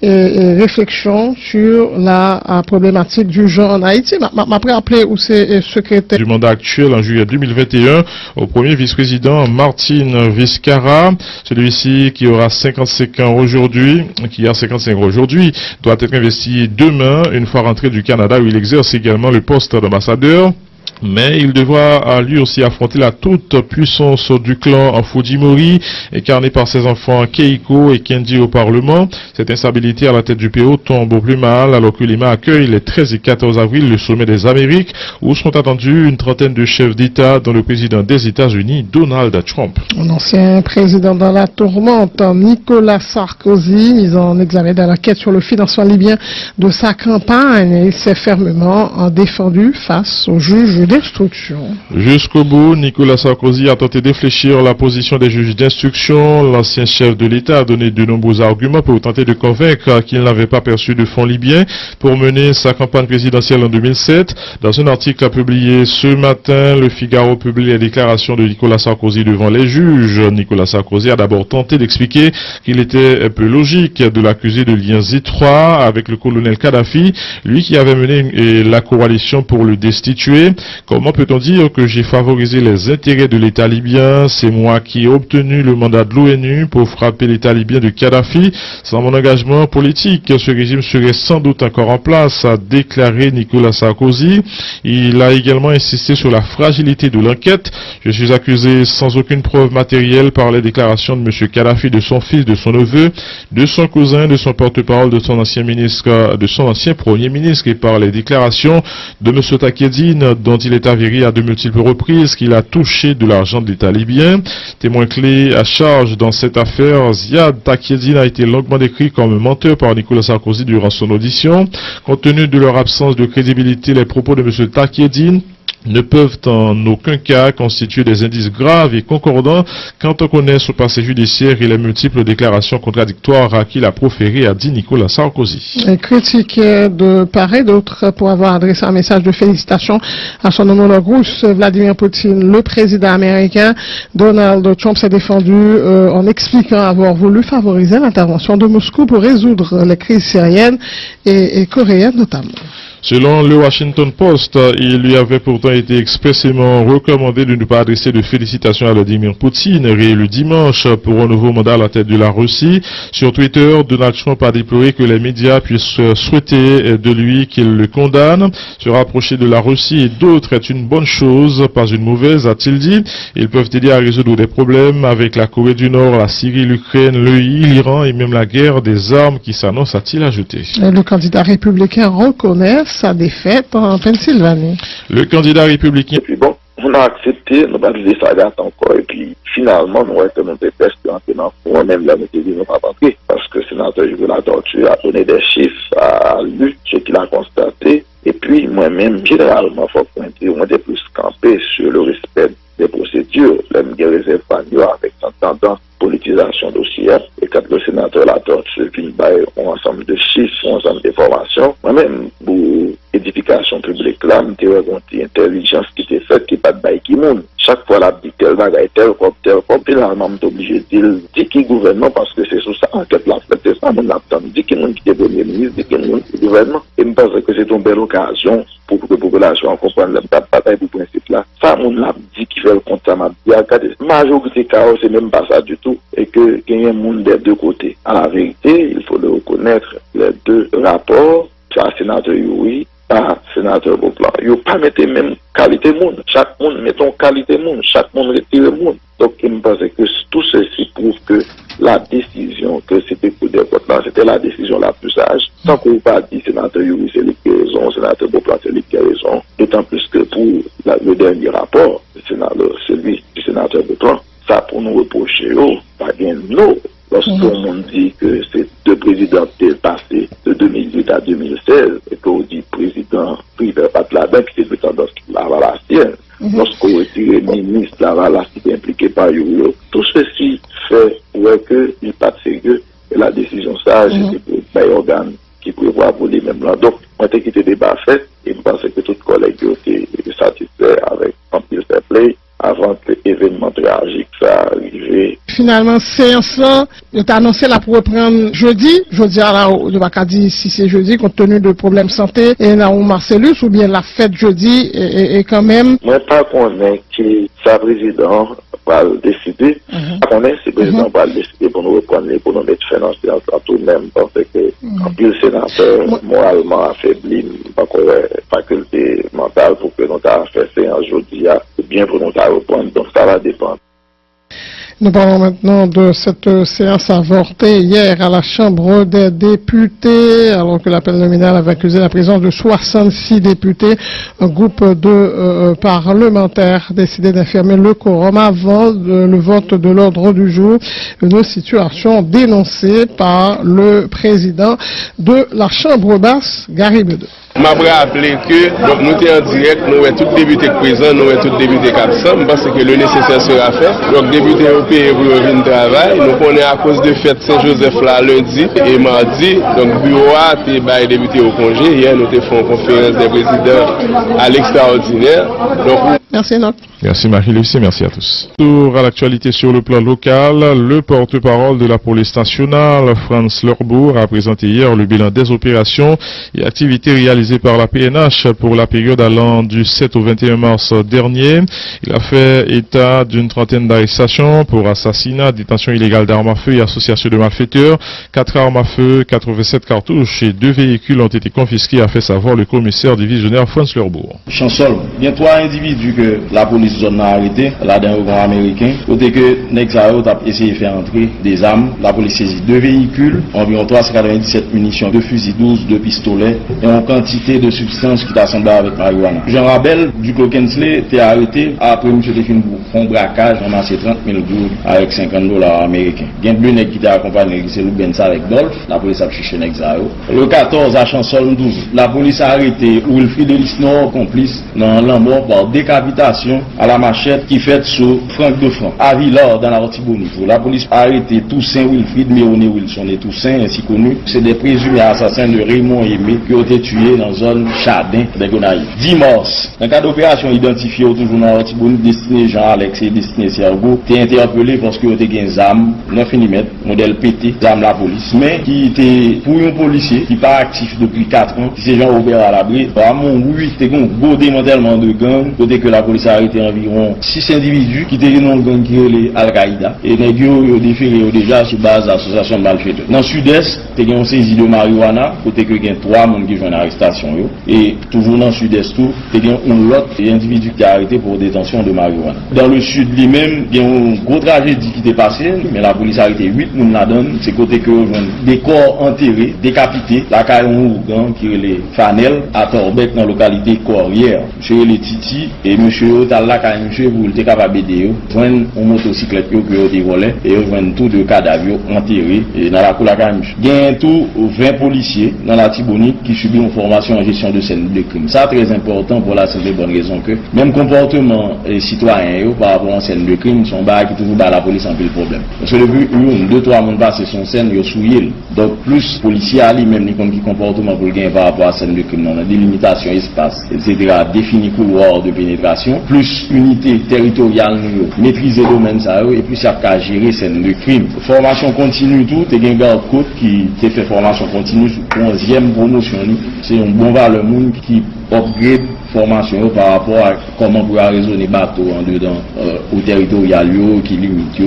et réflexion sur la problématique du genre en Haïti. M'après appeler où c'est secrétaire du mandat actuel en juillet 2021 au premier vice-président Martin Vizcarra. Celui-ci qui aura 55 ans aujourd'hui, doit être investi demain, une fois rentré du Canada où il exerce également le poste d'ambassadeur mais il devra lui aussi affronter la toute puissance du clan Fujimori, incarné par ses enfants Keiko et Kendi au Parlement. Cette instabilité à la tête du PO tombe au plus mal alors que Lima accueille les 13 et 14 avril le sommet des Amériques où seront attendus une trentaine de chefs d'État dont le président des États-Unis, Donald Trump. L'ancien président dans la tourmente, Nicolas Sarkozy, mis en examen dans l'enquête sur le financement libyen de sa campagne, il s'est fermement défendu face au juge d'instruction. Jusqu'au bout, Nicolas Sarkozy a tenté d'infléchir la position des juges d'instruction. L'ancien chef de l'État a donné de nombreux arguments pour tenter de convaincre qu'il n'avait pas perçu de fonds libyens pour mener sa campagne présidentielle en 2007. Dans un article publié ce matin, le Figaro publie les déclarations de Nicolas Sarkozy devant les juges. Nicolas Sarkozy a d'abord tenté d'expliquer qu'il était un peu logique de l'accuser de liens étroits avec le colonel Kadhafi, lui qui avait mené la coalition pour le destituer. Comment peut-on dire que j'ai favorisé les intérêts de l'État libyen? C'est moi qui ai obtenu le mandat de l'ONU pour frapper l'État libyen de Kadhafi. Sans mon engagement politique, ce régime serait sans doute encore en place, a déclaré Nicolas Sarkozy. Il a également insisté sur la fragilité de l'enquête. Je suis accusé sans aucune preuve matérielle par les déclarations de M. Kadhafi, de son fils, de son neveu, de son cousin, de son porte-parole, de son ancien ministre, de son ancien premier ministre et par les déclarations de M. Takedine, dont il est avéré à de multiples reprises qu'il a touché de l'argent de l'État libyen. Témoin clé à charge dans cette affaire, Ziad Takedine a été longuement décrit comme menteur par Nicolas Sarkozy durant son audition. Compte tenu de leur absence de crédibilité, les propos de M. Takedine ne peuvent en aucun cas constituer des indices graves et concordants quand on connaît son passé judiciaire et les multiples déclarations contradictoires qu'il a proférées, a dit Nicolas Sarkozy. Critiqué de part et d'autre pour avoir adressé un message de félicitations à son homologue russe Vladimir Poutine, le président américain Donald Trump s'est défendu en expliquant avoir voulu favoriser l'intervention de Moscou pour résoudre les crises syriennes et coréennes notamment. Selon le Washington Post, il lui avait pourtant été expressément recommandé de ne pas adresser de félicitations à Vladimir Poutine, réélu dimanche pour un nouveau mandat à la tête de la Russie. Sur Twitter, Donald Trump a déploré que les médias puissent souhaiter de lui qu'il le condamne. Se rapprocher de la Russie et d'autres est une bonne chose, pas une mauvaise, a-t-il dit. Ils peuvent aider à résoudre des problèmes avec la Corée du Nord, la Syrie, l'Ukraine, l'Iran et même la guerre des armes qui s'annonce, a-t-il ajouté. Le candidat républicain reconnaît sa défaite en Pennsylvanie. Le candidat républicain. Et puis bon, on a accepté, nous avons dit ça encore, et puis finalement, nous avons été presque entrés dans le fond, même là, nous avons dit nous pas rentrer, parce que le sénateur Jules Latortue a donné des chiffres à lui, ce qu'il a constaté, et puis moi-même, généralement, il faut pointer, on était plus campé sur le respect des procédures, les réserves avec cette tendance politisation dossier, et quand le sénateur Latortue vient un ensemble de chiffres, un ensemble d'informations, moi-même, pour édification publique là, je me intelligence qui était faite, qui n'est pas de bail qui monde. Chaque fois, la dit tel bagaille, tel comme, finalement, je suis obligé de dire qui gouvernement, parce que c'est sur ça, enquête la fête, c'est ça, mon attend, dit qui monde qui est premier ministre, dit qui monde qui est gouvernement. Et je pense que c'est une belle occasion pour que la population comprenne la bataille pour principe là. Ça, mon l'a dit qui fait le compte, ça m'a dit, regardez, majorité chaos, c'est même pas ça du tout, et que il y a un monde des deux côtés. À la vérité, il faut le reconnaître, les deux rapports, ça, sénateur oui, pas sénateur Beauplan. Il ne faut pas mettre même qualité monde. Chaque monde met en qualité monde. Chaque monde retire le monde. Donc, il me pense que tout ceci prouve que la décision que c'était pour des votes là, c'était la décision la plus sage. Sans qu'on pas dit sénateur Yuri, c'est lui qui a raison, sénateur Beauplan, c'est lui qui a raison. D'autant plus que pour le dernier rapport, celui du sénateur Beauplan, ça pour nous reprocher, pas bien nous. Lorsqu'on monde dit que c'est deux présidents passés de 2008 à 2016, et qu'on dit président privé pas là-dedans, qui était de tendance lavalassienne, lorsqu'on retire le ministre Lavalas qui est impliqué par Yoyo, tout ceci fait qu'il n'est pas sérieux, et la décision sage, c'est pour les organes qui prévoient pour les mêmes là. Donc, moi, j'ai quitté le débat fait, et je pense que tous les collègues ont été satisfaits avec un peu fair play, avant que l'événement tragique soit arrivé. Finalement, séance là, il a annoncé la pour reprendre jeudi à la, je ne vais pas dire si c'est jeudi, compte tenu de problèmes santé, et là, on Marcellus, ou bien la fête jeudi, et quand même. Moi, pas connaître que sa président va le décider. On est, c'est le président va le décider pour nous reprendre pour nous mettre fin dans tout de même, parce que en plus le sénateur moralement affaibli, pas qu'on ait faculté mentale pour que nous avons fait séance aujourd'hui, c'est bien pour nous reprendre, donc ça va dépendre. Nous parlons maintenant de cette séance avortée hier à la Chambre des députés, alors que l'appel nominal avait accusé la présence de 66 députés. Un groupe de parlementaires décidé d'infirmer le quorum avant le vote de l'ordre du jour. Une situation dénoncée par le président de la Chambre basse, Gary Bedeux. Je m'avais rappelé que donc, nous sommes en direct, nous sommes tous députés présents, nous sommes tous députés absents, parce que le nécessaire sera fait. Donc, députés européens pour venir travail. Nous connaissons à cause de fête Saint-Joseph là lundi et mardi. Donc, bureau a été les députés au congé. Hier, nous avons fait une conférence des présidents à l'extraordinaire. Donc, merci, Noc. Merci Marie-Lucie, merci à tous. Tour à l'actualité sur le plan local, le porte-parole de la police nationale, Franz Lorbourg, a présenté hier le bilan des opérations et activités réalisées par la PNH pour la période allant du 7 au 21 mars dernier. Il a fait état d'une trentaine d'arrestations pour assassinat, détention illégale d'armes à feu et association de malfaiteurs. 4 armes à feu, 87 cartouches et 2 véhicules ont été confisqués, a fait savoir le commissaire divisionnaire Franz Lorbourg. Chancel, bien 3 individus que la police zone a arrêté, là d'un grand américain, côté que Nexao a essayé de faire entrer des armes. La police saisit 2 véhicules, environ 397 munitions, 2 fusils 12, 2 pistolets et une quantité de substances qui est assemblée avec marijuana. Jean Rabel du Clokensley était arrêté après M. Define pour un braquage, ramassé 30 000 gourdes avec $50 américains. Il y a un bleu qui était accompagné de Loup Bensa avec Dolph, la police a cherché Nexao. Le 14 à Chansol 12, la police a arrêté Wilfried Elisnor, complice dans l'embord par décapitation à la machette qui fait sur Franck de Franc, à Villard dans la Rotibonite. La police a arrêté Toussaint Wilfried, Méoné Wilson et Toussaint, ainsi connus. C'est des présumés assassins de Raymond Aimé qui ont été tués dans la zone Chardin des Gonaïves. 10 mars, dans le cas d'opération identifiée toujours dans la Rotibonite, destinée Jean-Alex et destinée Sergo, été interpellé parce qu'ils ont été des armes 9 mm, modèle PT, armes la police, mais qui était pour un policier qui n'est pas actif depuis 4 ans, qui s'est Jean-Robert à l'abri. À Montrouge, c'était un beau démantèlement de gang, côté que la police a arrêté environ 6 individus qui étaient dans le gang qui est les Al-Qaïda. Et les gens ont déféré déjà sur base d'association de malfaiteurs. Dans le sud-est, il y a une saisie de marijuana, côté que il y a 3 personnes qui font une arrestation. Et toujours dans le sud-est, il y a un autre individu qui est arrêté pour détention de marijuana. Dans le sud lui-même, il y a une grosse tragédie qui est passée, mais la police a arrêté 8 personnes là-dedans. C'est côté que des corps enterrés, décapités, la Caillon gang qui est les Fanel à Torbec dans la localité Corrière. Monsieur les Titi et monsieur Otala quand monsieur vous êtes capable d'aider, joindre une motocyclette que vous avez volé et joindre tout de cadavres enterrés dans la cour la Camus. Il y a tout 20 policiers dans la Tibonite qui subissent une formation en gestion de scène de crime. Ça très important pour la simple bonne raison que même comportement citoyen par rapport à une scène de crime sont bas qui toujours dans la police en peu le problème. Parce que depuis 1, 2, 3 personnes passent son scène, ils souillent. Donc plus policiers à lui-même qui comportement pour le gain par rapport à scène de crime, dans la délimitation espace, etc. définir couloir de pénétration, plus unité territoriale, maîtriser le domaine ça et puis ça qu'à gérer scène de crime. Formation continue tout, et un garde-côte qui fait formation continue sur 11e promotion. C'est un bon valeur monde qui upgrade formation par rapport à comment pouvoir raisonner bateau en dedans au territorial qui limite.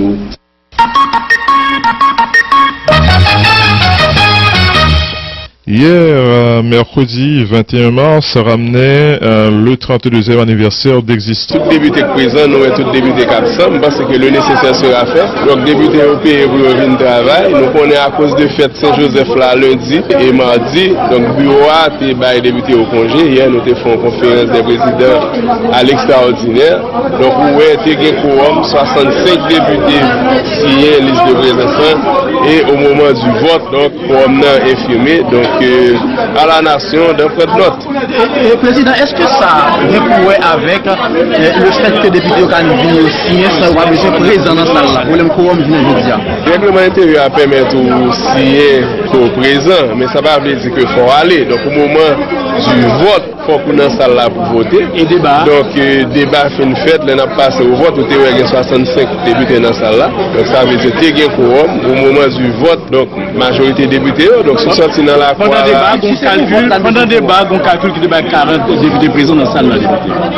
Hier, mercredi 21 mars, ramenait le 32e anniversaire d'existence. Tous les députés présents, nous et tous les députés absents, parce que le nécessaire sera fait. Donc, députés européens pour venir travail. Nous connaissons à cause de fête Saint-Joseph là lundi et mardi. Donc, bureau a été les députés au congé. Hier, nous avons fait une conférence des présidents à l'extraordinaire. Donc, nous avons été quorum, 65 députés signés liste de présence et au moment du vote, donc, quorum est infirmé. Donc, à la nation d'un près de note. Président, est-ce que ça pourrait avec le fait que les députés ont signé ça va besoin présent dans cette salle-là? Le règlement intérieur permet de signer au présent, mais ça va veut dire qu'il faut aller. Donc au moment du vote, il faut qu'on dans salle là pour voter. Et débat. Donc débat fin fait, là n'a passé au vote, tout est 65 députés dans salle là. Donc ça veut dire qu'il y a un quorum au moment du vote, donc majorité députés, donc sont sortis dans la pendant le débat, on calcule qu'il y a 40 députés présents dans la salle là.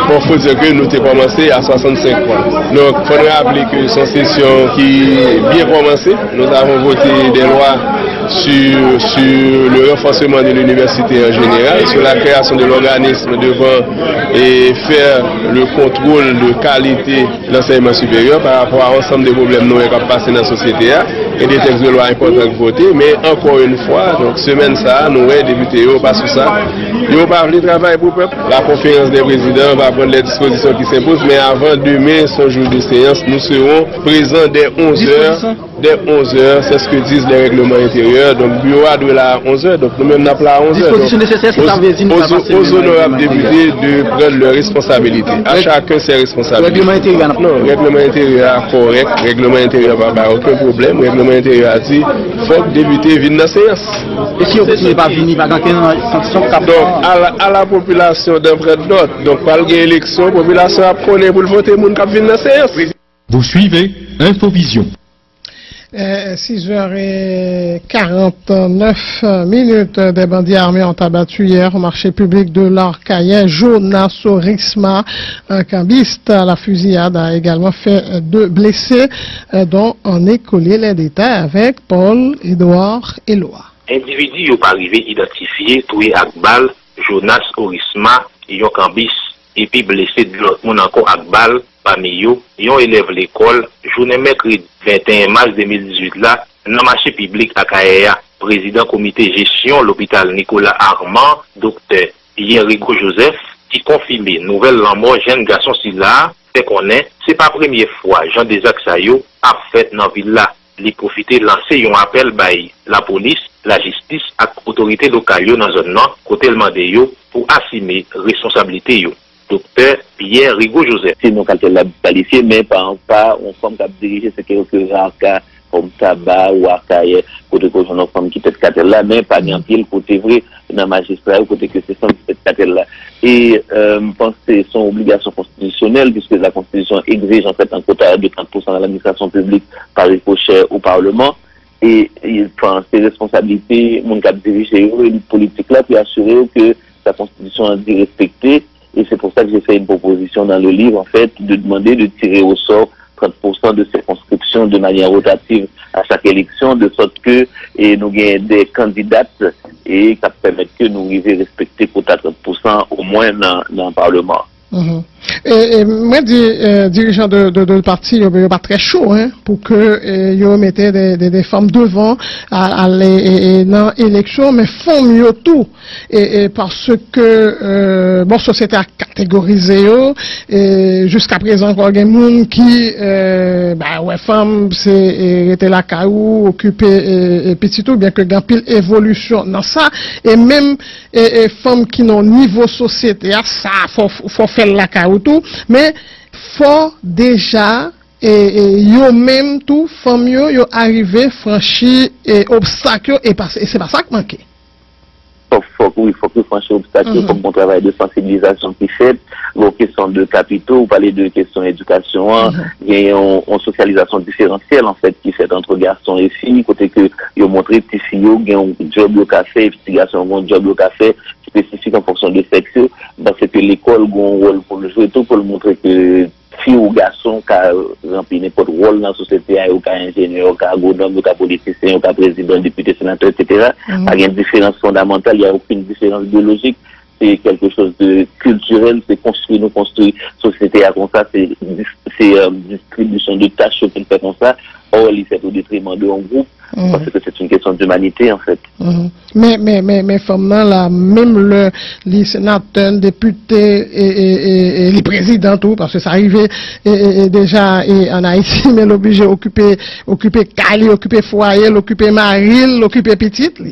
Bon, faut dire que nous avons commencé à 65 points. Donc il faudrait rappeler que c'est une session qui est bien commencée. Nous avons voté des lois sur le renforcement de l'université en général, sur la création de l'organisme devant et faire le contrôle de qualité de l'enseignement supérieur par rapport à l'ensemble des problèmes qui ont passé dans la société et des textes de loi importants votés. Mais encore une fois, donc semaine ça, nous avons débuté pas sur ça. Ils n'ont pas voulu travailler pour le peuple. La conférence des présidents va prendre les dispositions qui s'imposent, mais avant demain, son jour de séance, nous serons présents dès 11h. Dès 11h, c'est ce que disent les règlements intérieurs. Donc, le bureau doit là à 11h. Donc, nous-mêmes, nous appelons à 11h. Disposition nécessaire, c'est ça veut dire aux honorables députés de prendre leurs responsabilités. À chacun ses responsabilités. Règlement intérieur. Non, règlement intérieur correct. Règlement intérieur pas aucun problème. Règlement intérieur a dit faut que les députés viennent dans la séance. Et si on ne pas venir, pas dans sanction cap. Donc, à la population d'un près de l'autre. Donc, par l'élection, la population a prôné pour voter les gens qui viennent dans la séance. Vous suivez Infovision. 6h49 des bandits armés ont abattu hier au marché public de l'Arcaïen Jonas Orisma, un cambiste à la fusillade, a également fait 2 blessés, dont on est collé les détails avec Paul-Édouard Eloi. Individu n'ont pas arrivé identifié, tué avec balle, Jonas Orisma, un cambiste, et puis blessé de l'autre monde encore avec balle. Parmi eux, ils ont élève l'école, journée mercredi 21 mars 2018 là, dans le marché public à Kaea, président comité gestion l'hôpital Nicolas Armand, docteur Pierre Rigaud Joseph, qui confirmé nouvelle la mort jeune garçon si là, fait qu'on est, c'est pas la première fois, Jean Desac Sayo a fait dans la ville là, les profiter lancer un appel by la police, la justice et l'autorité locale dans la zone nord, côté le mandé yo, pour assumer responsabilité yo. Docteur Pierre Rigaud Joseph. C'est nous quand la qualifié, mais pas on forme qui a dirigé c'est quelques cas comme tabac ou arcaïe, côté que j'en femme qui peut être là, mais pas bien pile côté vrai dans magistrat ou côté que c'est ça qui peut être là. Et je pense que c'est son obligation constitutionnelle puisque la constitution exige en fait un quota de 30% dans l'administration publique par ricochet au Parlement. Et il prend ses responsabilités, mon cap dirigé une politique là pour assurer que la constitution est respectée. Et c'est pour ça que j'ai fait une proposition dans le livre, en fait, de demander de tirer au sort 30% de circonscriptions de manière rotative à chaque élection, de sorte que nous gagnons des candidates et ça permet que nous arrivions à respecter quota 30% au moins dans le Parlement. Et moi, dirigeant de parti, il n'est pas très chaud hein, pour que ils mettaient des femmes devant à dans l'élection, mais font mieux tout. Et parce que bon, société a catégorisé et jusqu'à présent, il y a des gens qui, ouais, femmes, était la caillou, occupé petit tout, bien que grand pile évolution dans ça, et même femmes qui n'ont niveau société, ça, faut faire la caillou tout, mais faut déjà yo même tout femme yo arrivé franchir obstacle et c'est pas ça qui manque. Il faut que franchir obstacle, il faut qu'on travaille de sensibilisation qui fait, vos questions de capitaux, vous parlez de questions d'éducation, il y a une socialisation différentielle en fait qui fait entre garçons et filles, côté que ils ont montré petits filles, il y a un job au café, petits garçons ont un job au café spécifique en fonction de sexe, parce que l'école a un rôle pour le jouer tout pour le montrer que filles ou garçons qui rempli n'importe quel rôle dans la société, ou qui ingénieur, qui agronome, qui politicien, qui président, député, sénateur, etc. Il y a une différence fondamentale, il n'y a aucune différence biologique. C'est quelque chose de culturel, c'est construire, société à comme ça, c'est distribution de tâches qu'on fait comme ça. Or, il fait au détriment de un groupe, parce que c'est une question d'humanité, en fait. Mais femmes là, même les sénateurs, députés et les présidents, tout, parce que ça arrivait déjà en Haïti, mais l'obligé occuper Cali, occuper foyer, occuper Maril, occuper petite.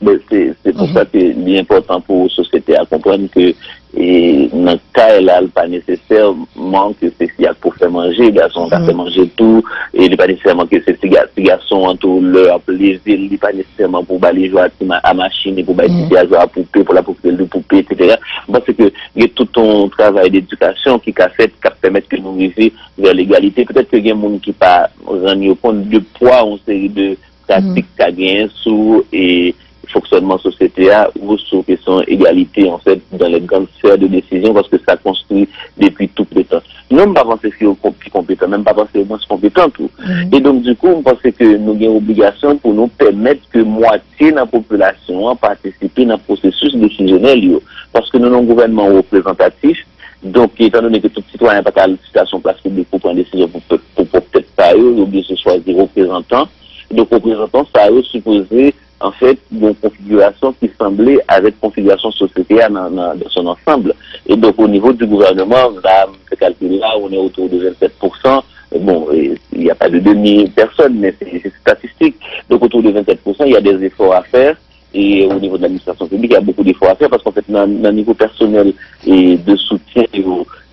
C'est pour ça que c'est important pour la société à comprendre que et dans le cas là pas nécessairement que c'est ce pour faire manger garçon va faire manger tout et il pas nécessairement que c'est ces garçons en tout leur plaisir il pas nécessairement pour baler jouer à machine et pour baler à jouer à poupée pour la poupée de poupée etc. Parce que il y a tout ton travail d'éducation qui a fait qui permettre que nous vivions vers l'égalité. Peut-être que il y a des gens qui pas rendre compte de poids en série de pratiques qu'a gagné sous et fonctionnement sociétal ou sur question égalité en fait dans les grandes sphères de décision parce que ça construit depuis tout le temps. Nous ne pas penser que c'est plus compétent, même pas penser moins compétent tout. Et donc du coup, on pense que nous avons une obligation pour nous permettre que moitié de la population participe dans le processus décisionnel parce que nous avons un gouvernement représentatif. Donc, étant donné que tout citoyen n'a pas de situation place publique pour prendre des décisions pour peut-être pas eux, ou bien se choisir représentants. Donc, représentants, ça a supposé en fait, une configuration qui semblait avec configuration sociétale dans son ensemble. Et donc, au niveau du gouvernement, là, ce calcul-là, on est autour de 27%. Bon, il n'y a pas de demi-personne, mais c'est statistique. Donc, autour de 27%, il y a des efforts à faire. Et au niveau de l'administration publique, il y a beaucoup d'efforts à faire parce qu'en fait, dans le niveau personnel et de soutien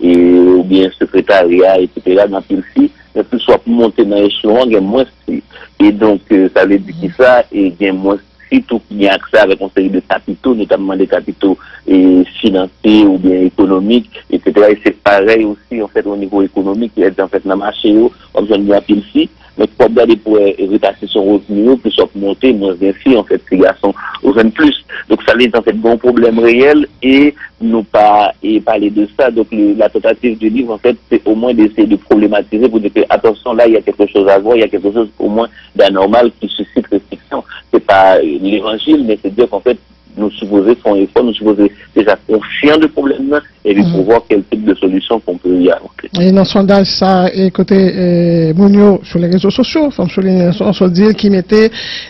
ou bien secrétariat, etc., dans PILFI, mais plus soit pour monter dans l'échelon, il y a moins. Et donc, ça veut dire que ça, et il y a moins tout qui a accès avec un série de capitaux, notamment des capitaux financiers ou bien économiques, etc. Et c'est pareil aussi, en fait, au niveau économique, il y a en fait dans le marché, comme je dis à PILFI, mais pour regarder pour retasser son revenu, plus soit monter, moins bien fait, en fait, ces garçons reviennent plus. Donc, ça est en fait bon problème réel et nous pas et parler de ça. Donc, la tentative du livre, en fait, c'est au moins d'essayer de problématiser pour dire que, attention, là, il y a quelque chose à voir, il y a quelque chose au moins d'anormal qui suscite restriction. C'est pas l'évangile, mais c'est dire qu'en fait, nous supposons faire un effort, nous supposons déjà conscients du problème et puis pour voir quel type de solution qu'on peut y avoir. Et dans le sondage, ça est côté Mounio sur les réseaux sociaux, comme sur les sondage qui mettait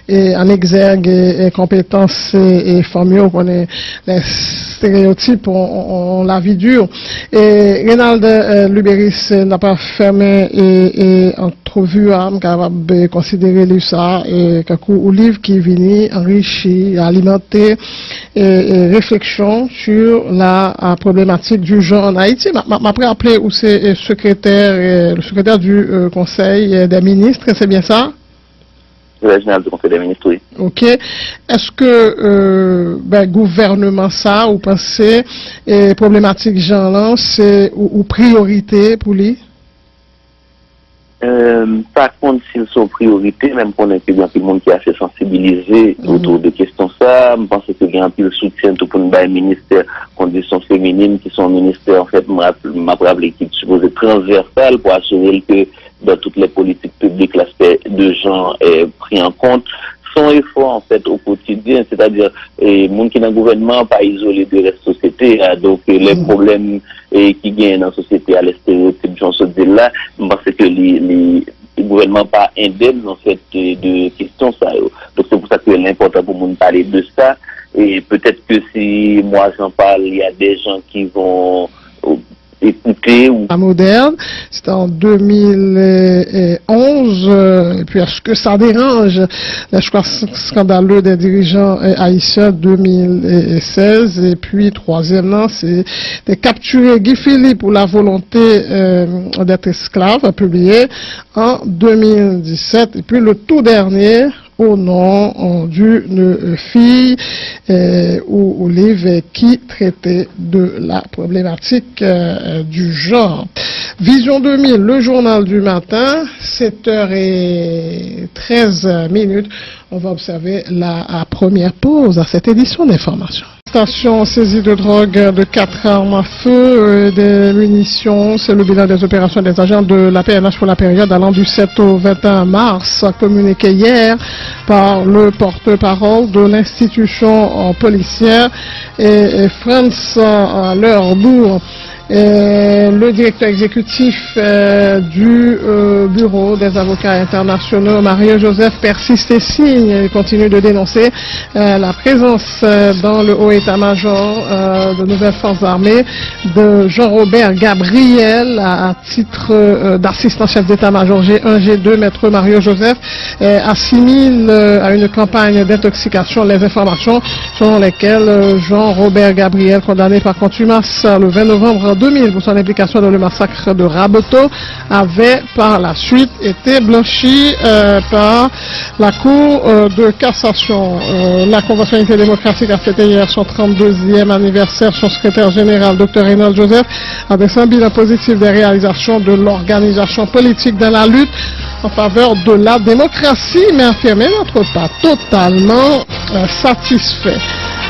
en exergue compétences et famille, on est les stéréotypes, on la vie dure. Et Reynald Lubéris n'a pas fermé et entrevue capable de considérer ça et un livre qui vient enrichir, alimenter et réflexion sur la problématique du genre en Haïti. M'après appeler où c'est le secrétaire du Conseil des ministres, c'est bien ça? Le général du Conseil des ministres, oui. Ok. Est-ce que gouvernement ça, ou pensez problématique genre c'est ou priorité pour lui? Par contre, s'ils sont priorité, même qu'on a tout le monde qui a fait sensibiliser autour de questions ça, je pense qu'il y a un peu de soutien tout pour le ministère conditions féminines qui sont ministères, en fait, m'a rappelé qui supposé transversal pour assurer que dans toutes les politiques publiques, l'aspect de genre est pris en compte. Son effort, en fait, au quotidien, c'est-à-dire, les gens qui sont dans le gouvernement, pas isolés de la société, donc les problèmes qui gagnent dans la société à l'extérieur, j'en sais là, parce que les gouvernements pas indemnes, en fait, de questions, ça. Donc, c'est pour ça que c'est important pour nous parler de ça. Et peut-être que si moi j'en parle, il y a des gens qui vont écouter ou... La moderne, c'était en 2011, et puis est-ce que ça dérange les choix scandaleux des dirigeants haïtiens 2016, et puis troisièmement, c'est de capturer Guy Philippe pour la volonté d'être esclave, publié en 2017, et puis le tout dernier, au nom d'une fille ou livre qui traitait de la problématique du genre. Vision 2000, le journal du matin, 7h13. On va observer la première pause à cette édition d'information. Station saisie de drogue, de 4 armes à feu, des munitions. C'est le bilan des opérations des agents de la PNH pour la période allant du 7 au 21 mars, communiqué hier par le porte-parole de l'institution policière et France Leurbourg. Le directeur exécutif du Bureau des avocats internationaux, Mario-Joseph, persiste et signe. Il continue de dénoncer la présence dans le haut état-major de nouvelles forces armées de Jean-Robert Gabriel à titre d'assistant chef d'état-major G1, G2. Maître Mario-Joseph assimile à une campagne d'intoxication les informations selon lesquelles Jean-Robert Gabriel, condamné par contumace le 20 novembre 2000 pour son implication dans le massacre de Raboto, avait par la suite été blanchi par la Cour de cassation. La Convention unité démocratique a fêté hier son 32e anniversaire. Son secrétaire général, Dr Reynald Joseph, a dressé un bilan positif des réalisations de l'organisation politique dans la lutte en faveur de la démocratie, mais affirmé n'être pas totalement satisfait.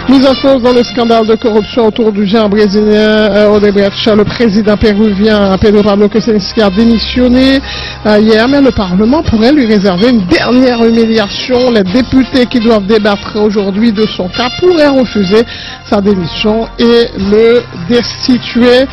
Mise en cause dans le scandale de corruption autour du géant brésilien Odebrecht, le président péruvien Pedro Pablo Kuczynski a démissionné hier, mais le Parlement pourrait lui réserver une dernière humiliation. Les députés qui doivent débattre aujourd'hui de son cas pourraient refuser sa démission et le destituer.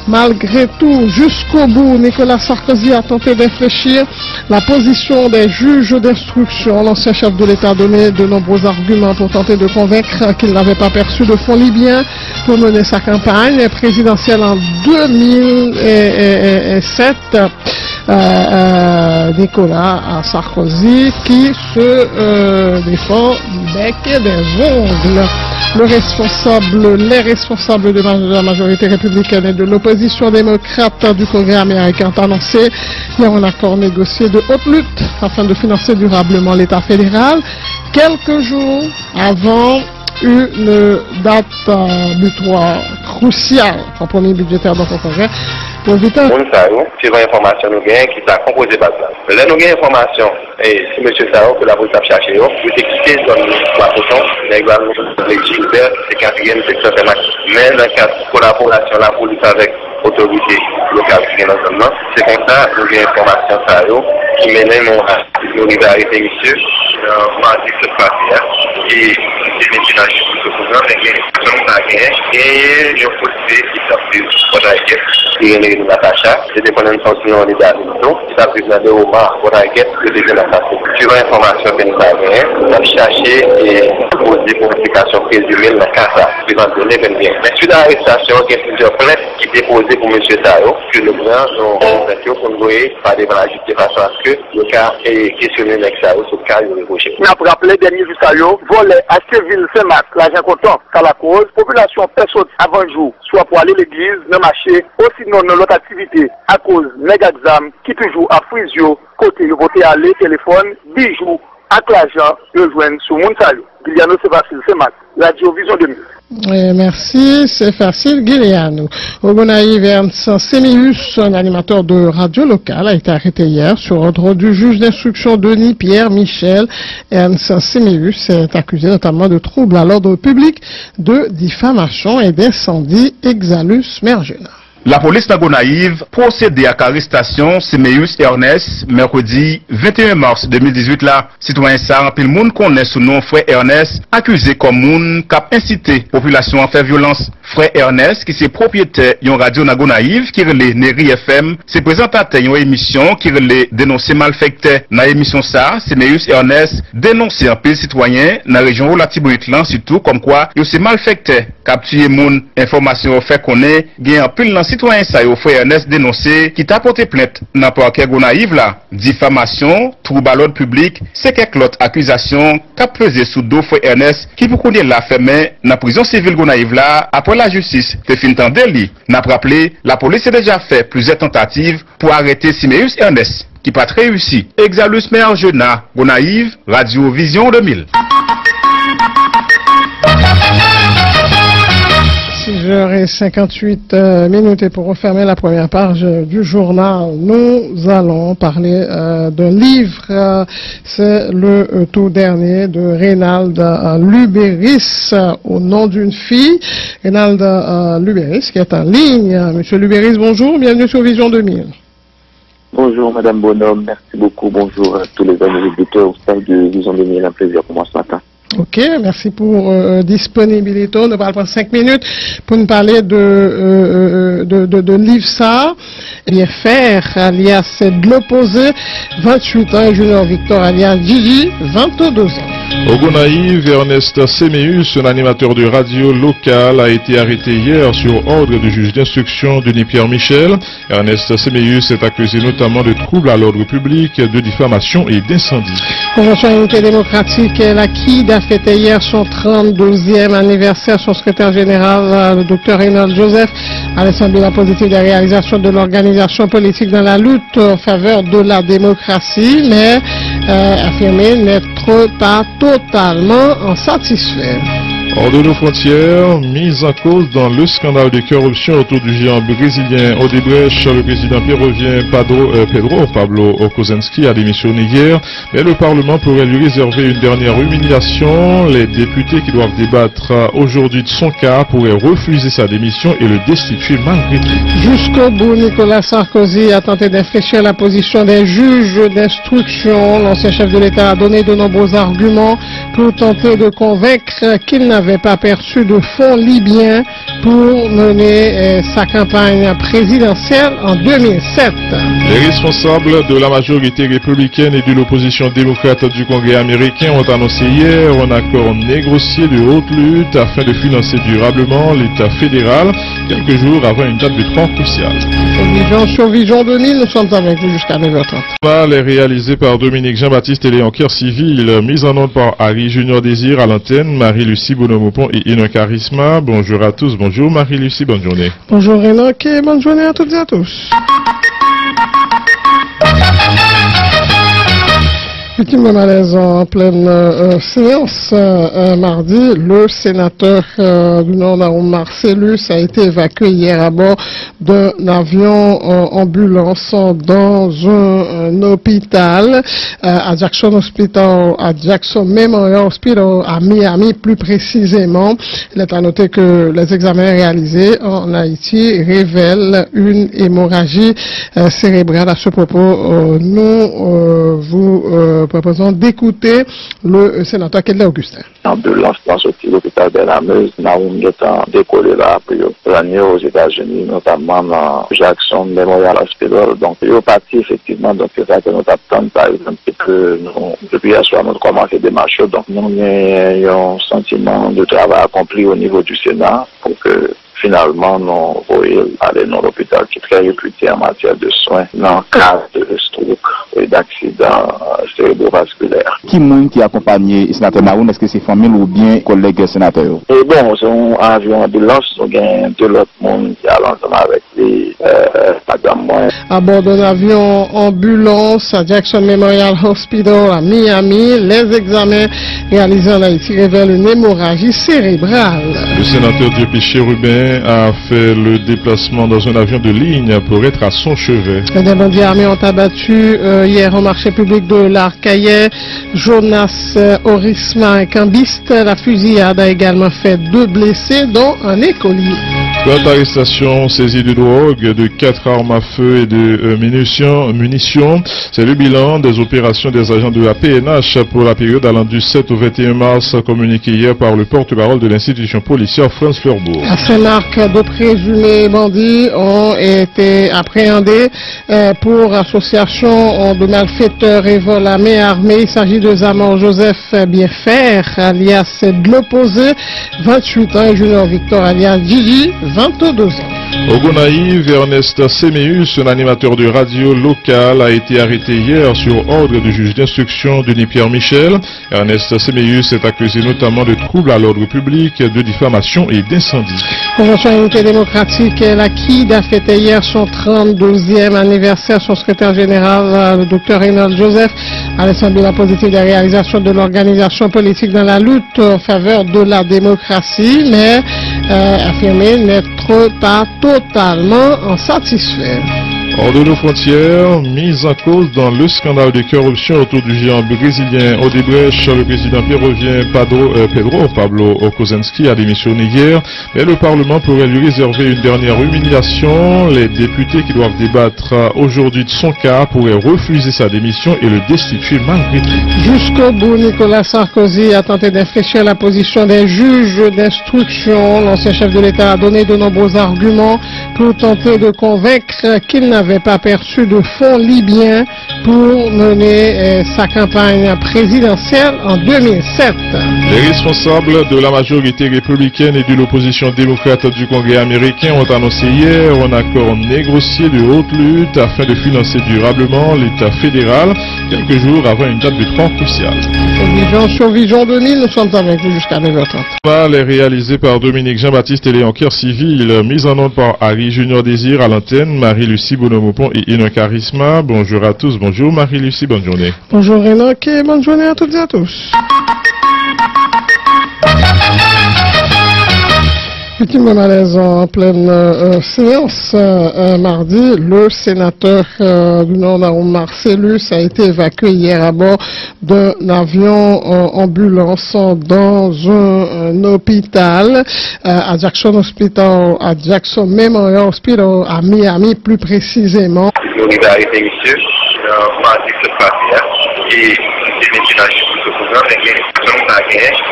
Malgré tout, jusqu'au bout, Nicolas Sarkozy a tenté d'infléchir la position des juges d'instruction. L'ancien chef de l'État a donné de nombreux arguments pour tenter de convaincre qu'il n'avait pas perçu de fonds libyens pour mener sa campagne présidentielle en 2007. Nicolas Sarkozy qui se défend du bec et des ongles. Les responsables de la majorité républicaine et de l'opposition démocrate du Congrès américain ont annoncé hier un accord négocié de haute lutte afin de financer durablement l'État fédéral quelques jours avant une date butoir cruciale, compromis budgétaire dans le Congrès. Pour éviter c'est l'information nous gagnons qui t'a composé par ça. Là, nous gagnons information, et si M. Sao, que la police a cherché, vous êtes quitté dans le Poisson, les Gilbert, c'est 4e secteur de match. Mais dans le cadre de collaboration, la police avec l'autorité locale qui est dans le zone, c'est comme ça, nous gagnons information qui mène à solidarité, monsieur, mardi ce passé, et c'est maintenant je suis au courant, mais il y a et je peux dire qu'il s'appelle Kodaïket, qui est né de Natacha, c'est des bonnes fonctions de la maison, qui s'appelle de Omar Kodaïket, qui est déjà la face. Sur l'information que nous avons, on a cherché et posé pour l'application présumée de la CASA, qui va donner 21. Mais suite à l'arrestation, il y a plusieurs plaintes qui sont déposées pour M. Sao, que nous avons convaincu pour nous voyer par des maladies de façon à ce que le cas est questionné avec Sao sur le cas de reproché. On a rappelé dernier jour Sao, volé à Séville, Saint-Marc, l'argent comptant, à la cause, population personne avant jour, soit pour aller à l'église, dans le marché, ou sinon dans l'autre activité, à cause méga-exam, qui toujours à Frisio, côté le voter à les téléphones, bijoux, avec l'argent, rejoindre sur Montayo. Guiliano, c'est facile, c'est Max. Radio Vision 2000. Merci, c'est facile, Guiliano. Ogonaï Ernst Sémius, un animateur de radio locale, a été arrêté hier sur ordre du juge d'instruction Denis Pierre Michel. Ernst Sémius est accusé notamment de troubles à l'ordre public, de diffamation et d'incendie. Exalus Mergena. La police d'Agonaïve procédé à l'arrestation Séméus Ernest mercredi 21 mars 2018 là. Citoyen ça, en pile monde connaît sous nom frère Ernest, accusé comme moun cap incité population à faire violence. Frère Ernest, qui c'est propriétaire d'une radio Nagonaïve, qui relève Neri FM, c'est présentateur d'une émission qui relève dénoncer malfecteur. Dans l'émission ça, Séméus Ernest dénoncer un pile citoyen dans la région Olatibouitlan, surtout comme quoi, il c'est malfecteur. Capturer moun, information fait qu'on est, gain un pile citoyen ça yo frère Ernest dénoncé qui t'a porté plainte dans parquet Gonaïve là, diffamation, trouble à l'ordre public, c'est quelques autres accusations qu'a pesé sous dos frère Ernest qui pour connaître la fermé dans prison civile Gonaïve là après la justice te fin tendre li. N'a rappelé la police a déjà fait plusieurs tentatives pour arrêter Séméus Ernest qui pas très réussi. Exalus Mergena, Gonaïve, Radio Vision 2000. 6h58 et pour refermer la première page du journal, nous allons parler d'un livre, c'est le tout dernier de Reynald Lubéris, au nom d'une fille. Reynald Lubéris qui est en ligne. Monsieur Lubéris, bonjour, bienvenue sur Vision 2000. Bonjour Madame Bonhomme, merci beaucoup, bonjour à tous les amis auditeurs de Vision 2000, un plaisir pour moi ce matin. Ok, merci pour disponibilité. On va prendre 5 minutes pour nous parler de l'IFSA. Bien alias de l'opposé, 28 ans, Junior Victor alias Gigi, 22 ans. Au Gonaïve, Ernest Semeus, un animateur de radio local, a été arrêté hier sur ordre du juge d'instruction Denis Pierre Michel. Ernest Semeus est accusé notamment de troubles à l'ordre public, de diffamation et d'incendie. Convention Unité démocratique, la KID a fêté hier son 32e anniversaire. Son secrétaire général, le docteur Reynold Joseph, a laissé la positive des réalisations de l'organisation politique dans la lutte en faveur de la démocratie, mais affirmé n'être pas totalement satisfait. Hors de nos frontières, mise en cause dans le scandale de corruption autour du géant brésilien Odebrecht, le président péruvien Pedro Pablo Kuczynski a démissionné hier, mais le Parlement pourrait lui réserver une dernière humiliation. Les députés qui doivent débattre aujourd'hui de son cas pourraient refuser sa démission et le destituer malgré tout. Jusqu'au bout, Nicolas Sarkozy a tenté d'infléchir la position des juges d'instruction. L'ancien chef de l'État a donné de nombreux arguments pour tenter de convaincre qu'il n'avait pas perçu de fonds libyens pour mener sa campagne présidentielle en 2007. Les responsables de la majorité républicaine et de l'opposition démocrate du Congrès américain ont annoncé hier un accord négocié de haute lutte afin de financer durablement l'État fédéral, quelques jours avant une date butoir cruciale. Sur Vision 2000, nous sommes avec vous jusqu'à 9h30. Elle est réalisée par Dominique Jean-Baptiste et Léon Civil, mise en onde par Harry Junior Désir à l'antenne, Marie-Lucie Bonomopon et Enoch Charisma. Bonjour à tous, bonjour Marie-Lucie, bonne journée. Bonjour Enoch et bonne journée à toutes et à tous. Victime de malaise en pleine séance mardi, le sénateur du Nord, Naoum Marcellus, a été évacué hier à bord d'un avion ambulance dans un hôpital à Jackson Memorial Hospital à Miami plus précisément. Il est à noter que les examens réalisés en Haïti révèlent une hémorragie cérébrale. À ce propos, nous vous proposons d'écouter le sénateur Kedler Augustin. Ambulance dans ce petit hôpital de la Meuse, Naoum étant décollé là pour ramener aux États-Unis, notamment dans Jackson Memorial Hospital. Donc, il est parti effectivement, donc c'est ça que nous attendons, par exemple, que nous, depuis hier soir, nous avons commencé des marches, donc nous avons un sentiment de travail accompli au niveau du Sénat pour que finalement, nous voyons aller dans l'hôpital qui est très réputé en matière de soins dans le cas de stroke et d'accident cérébrovasculaire. Qui monde qui accompagne le sénateur Naoum, est-ce que c'est famille ou bien collègue sénateur? Et bon, c'est un avion ambulance, on gagne de l'autre monde qui a ensemble avec les madame moi. À bord d'un avion ambulance à Jackson Memorial Hospital à Miami, les examens réalisés en Haïti révèlent une hémorragie cérébrale. Le sénateur Dieu Chérubin a fait le déplacement dans un avion de ligne pour être à son chevet. Des bandits armés ont abattu hier au marché public de l'Arcaillet Jonas Orisma, un cambiste. La fusillade a également fait 2 blessés, dont un écolier. 30 arrestations, saisies de drogue, de 4 armes à feu et de munitions. C'est le bilan des opérations des agents de la PNH pour la période allant du 7 au 21 mars, communiqué hier par le porte-parole de l'institution policière France Fleurbourg. À Saint-Marc, de présumés bandits ont été appréhendés pour association de malfaiteurs et vol à main armée. Il s'agit de Zamor Joseph Bienfer, alias de l'opposé, 28 ans, et Junior Victor, alias Gigi, 22 ans. Au Gonaïve, Ernest Semeus, un animateur de radio local, a été arrêté hier sur ordre du juge d'instruction Denis Pierre Michel. Ernest Semeus est accusé notamment de troubles à l'ordre public, de diffamation et d'incendie. Convention Unité démocratique, la KID a fêté hier son 32e anniversaire. Son secrétaire général, le docteur Reynold Joseph, a laissé la positive des réalisations de l'organisation politique dans la lutte en faveur de la démocratie, mais affirmé n'être pas totalement satisfait. Hors de nos frontières, mise en cause dans le scandale de corruption autour du géant brésilien Odebrecht, le président péruvien Pedro Pablo Kuczynski a démissionné hier, mais le Parlement pourrait lui réserver une dernière humiliation. Les députés qui doivent débattre aujourd'hui de son cas pourraient refuser sa démission et le destituer malgré tout. Jusqu'au bout, Nicolas Sarkozy a tenté d'infléchir la position des juges d'instruction. L'ancien chef de l'État a donné de nombreux arguments pour tenter de convaincre qu'il n'avait pas perçu de fonds libyens pour mener sa campagne présidentielle en 2007. Les responsables de la majorité républicaine et de l'opposition démocrate du Congrès américain ont annoncé hier un accord négocié de haute lutte afin de financer durablement l'État fédéral quelques jours avant une date butoir cruciale. Sur Vision 2000, nous sommes avec vous jusqu'à 9h30. Elle est réalisée par Dominique Jean-Baptiste et Léon Civil, mise en onde par Harry Junior Désir à l'antenne, Marie-Lucie Bonomopon et Inoc Charisma. Bonjour à tous, bonjour Marie-Lucie, bonne journée. Bonjour Enoch et bonne journée à toutes et à tous. Victime de malaise en pleine séance mardi, le sénateur du Nord Naoum Marcellus a été évacué hier à bord d'un avion ambulance dans un hôpital à Jackson Memorial Hospital à Miami plus précisément. Solidarité, monsieur, mardi se passe et déménage ce programme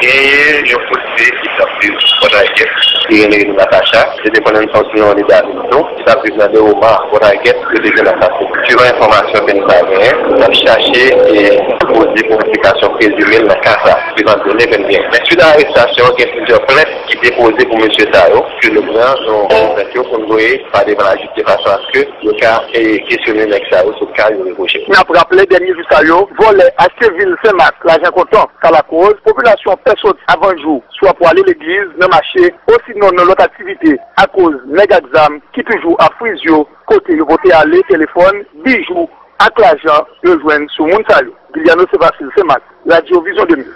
et je postais qui s'appelle Podaïket, qui est Natacha, c'est des connaissances de l'administration, qui s'appelle de Omar Podaïket, que déjà la face. Sur l'information que nous avons, on a cherché et posé pour l'application présumée de la CASA, présente de l'événement. Mais suite à l'arrestation, il y a plusieurs plaintes qui étaient posées pour M. Tayo, que le grand ont convaincu pour nous par des maladies de façon à ce que le cas est questionné avec ça, sur le cas de reproché. Mais après rappeler dernier jour Tayo, volet à Séville, Saint-Marc, l'argent comptant, à la cause, population personne avant le jour, soit pour aller à l'église, dans le marché, aussi dans l'autre activité, à cause méga-exam, qui toujours à Frisio, côté, le voter à les téléphones, bijoux, avec l'argent, rejoindre sur Montayo. Guiliano, c'est facile, c'est Mac. Radio Vision 2000.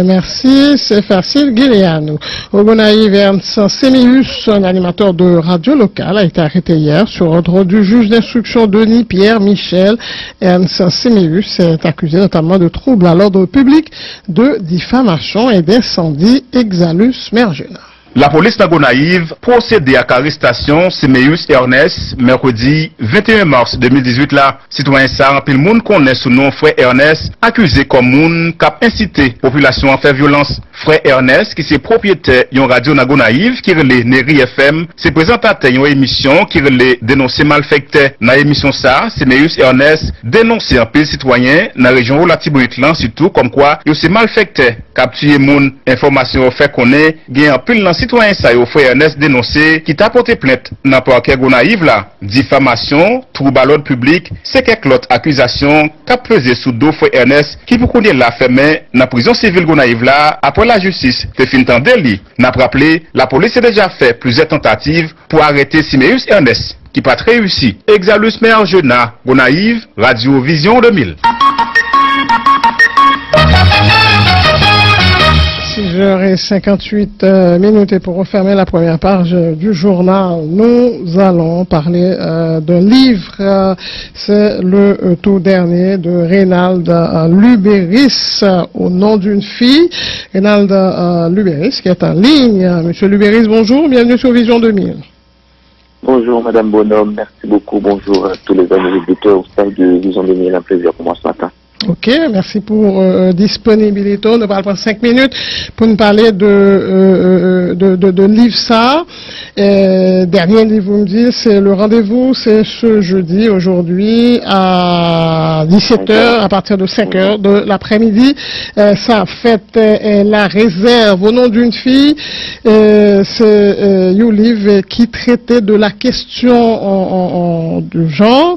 Merci, c'est facile, Guiliano. Ogonaï Ernst Sémius, un animateur de radio locale, a été arrêté hier sur ordre du juge d'instruction Denis Pierre Michel. Ernst Sémius est accusé notamment de troubles à l'ordre public, de diffamation et d'incendie Exalus Mergena. La police d'Agonaïve procède à l'arrestation Semeus Ernest mercredi 21 mars 2018 là. Citoyen ça, puis le monde connaît sous nom frère Ernest, accusé comme moun cap incité population à faire violence. Frère Ernest, qui c'est propriétaire d'une radio Nagonaïve, qui relève Neri FM, c'est présentateur d'une émission qui relève dénoncer malfecteur. Dans l'émission ça, Semeus Ernest dénoncer un peu citoyen dans la région Olatibrit surtout comme quoi, il c'est malfecteur. Capturer moun information fait connaît, gain un peu dans citoyen ça yo frère Ernest dénoncé qui t'a porté plainte dans parquet Gonaïve là, diffamation, trouble à l'ordre public, c'est quelques autres accusations qu'a pesé sous dos frère Ernest qui pour connaître la fermé dans prison civile Gonaïve là après la justice te fin tendre li. N'a rappelé la police a déjà fait plusieurs tentatives pour arrêter Simeus Ernest qui pas très réussi. Exalus Mergena, Gonaïve, Radio Vision 2000. 6h58 et pour refermer la première page du journal, nous allons parler d'un livre, c'est le tout dernier de Reynald Lubéris, au nom d'une fille. Reynald Lubéris qui est en ligne. Monsieur Lubéris, bonjour, bienvenue sur Vision 2000. Bonjour Madame Bonhomme, merci beaucoup, bonjour à tous les amis éditeurs au sein de Vision 2000, un plaisir pour moi ce matin. Ok, merci pour disponibilité. On va prendre 5 minutes pour nous parler de livre ça. Dernier livre, vous me dites, c'est le rendez-vous, c'est ce jeudi, aujourd'hui, à 17h, à partir de 5h de l'après-midi. Ça fait la réserve au nom d'une fille. C'est un livre qui traitait de la question de genre.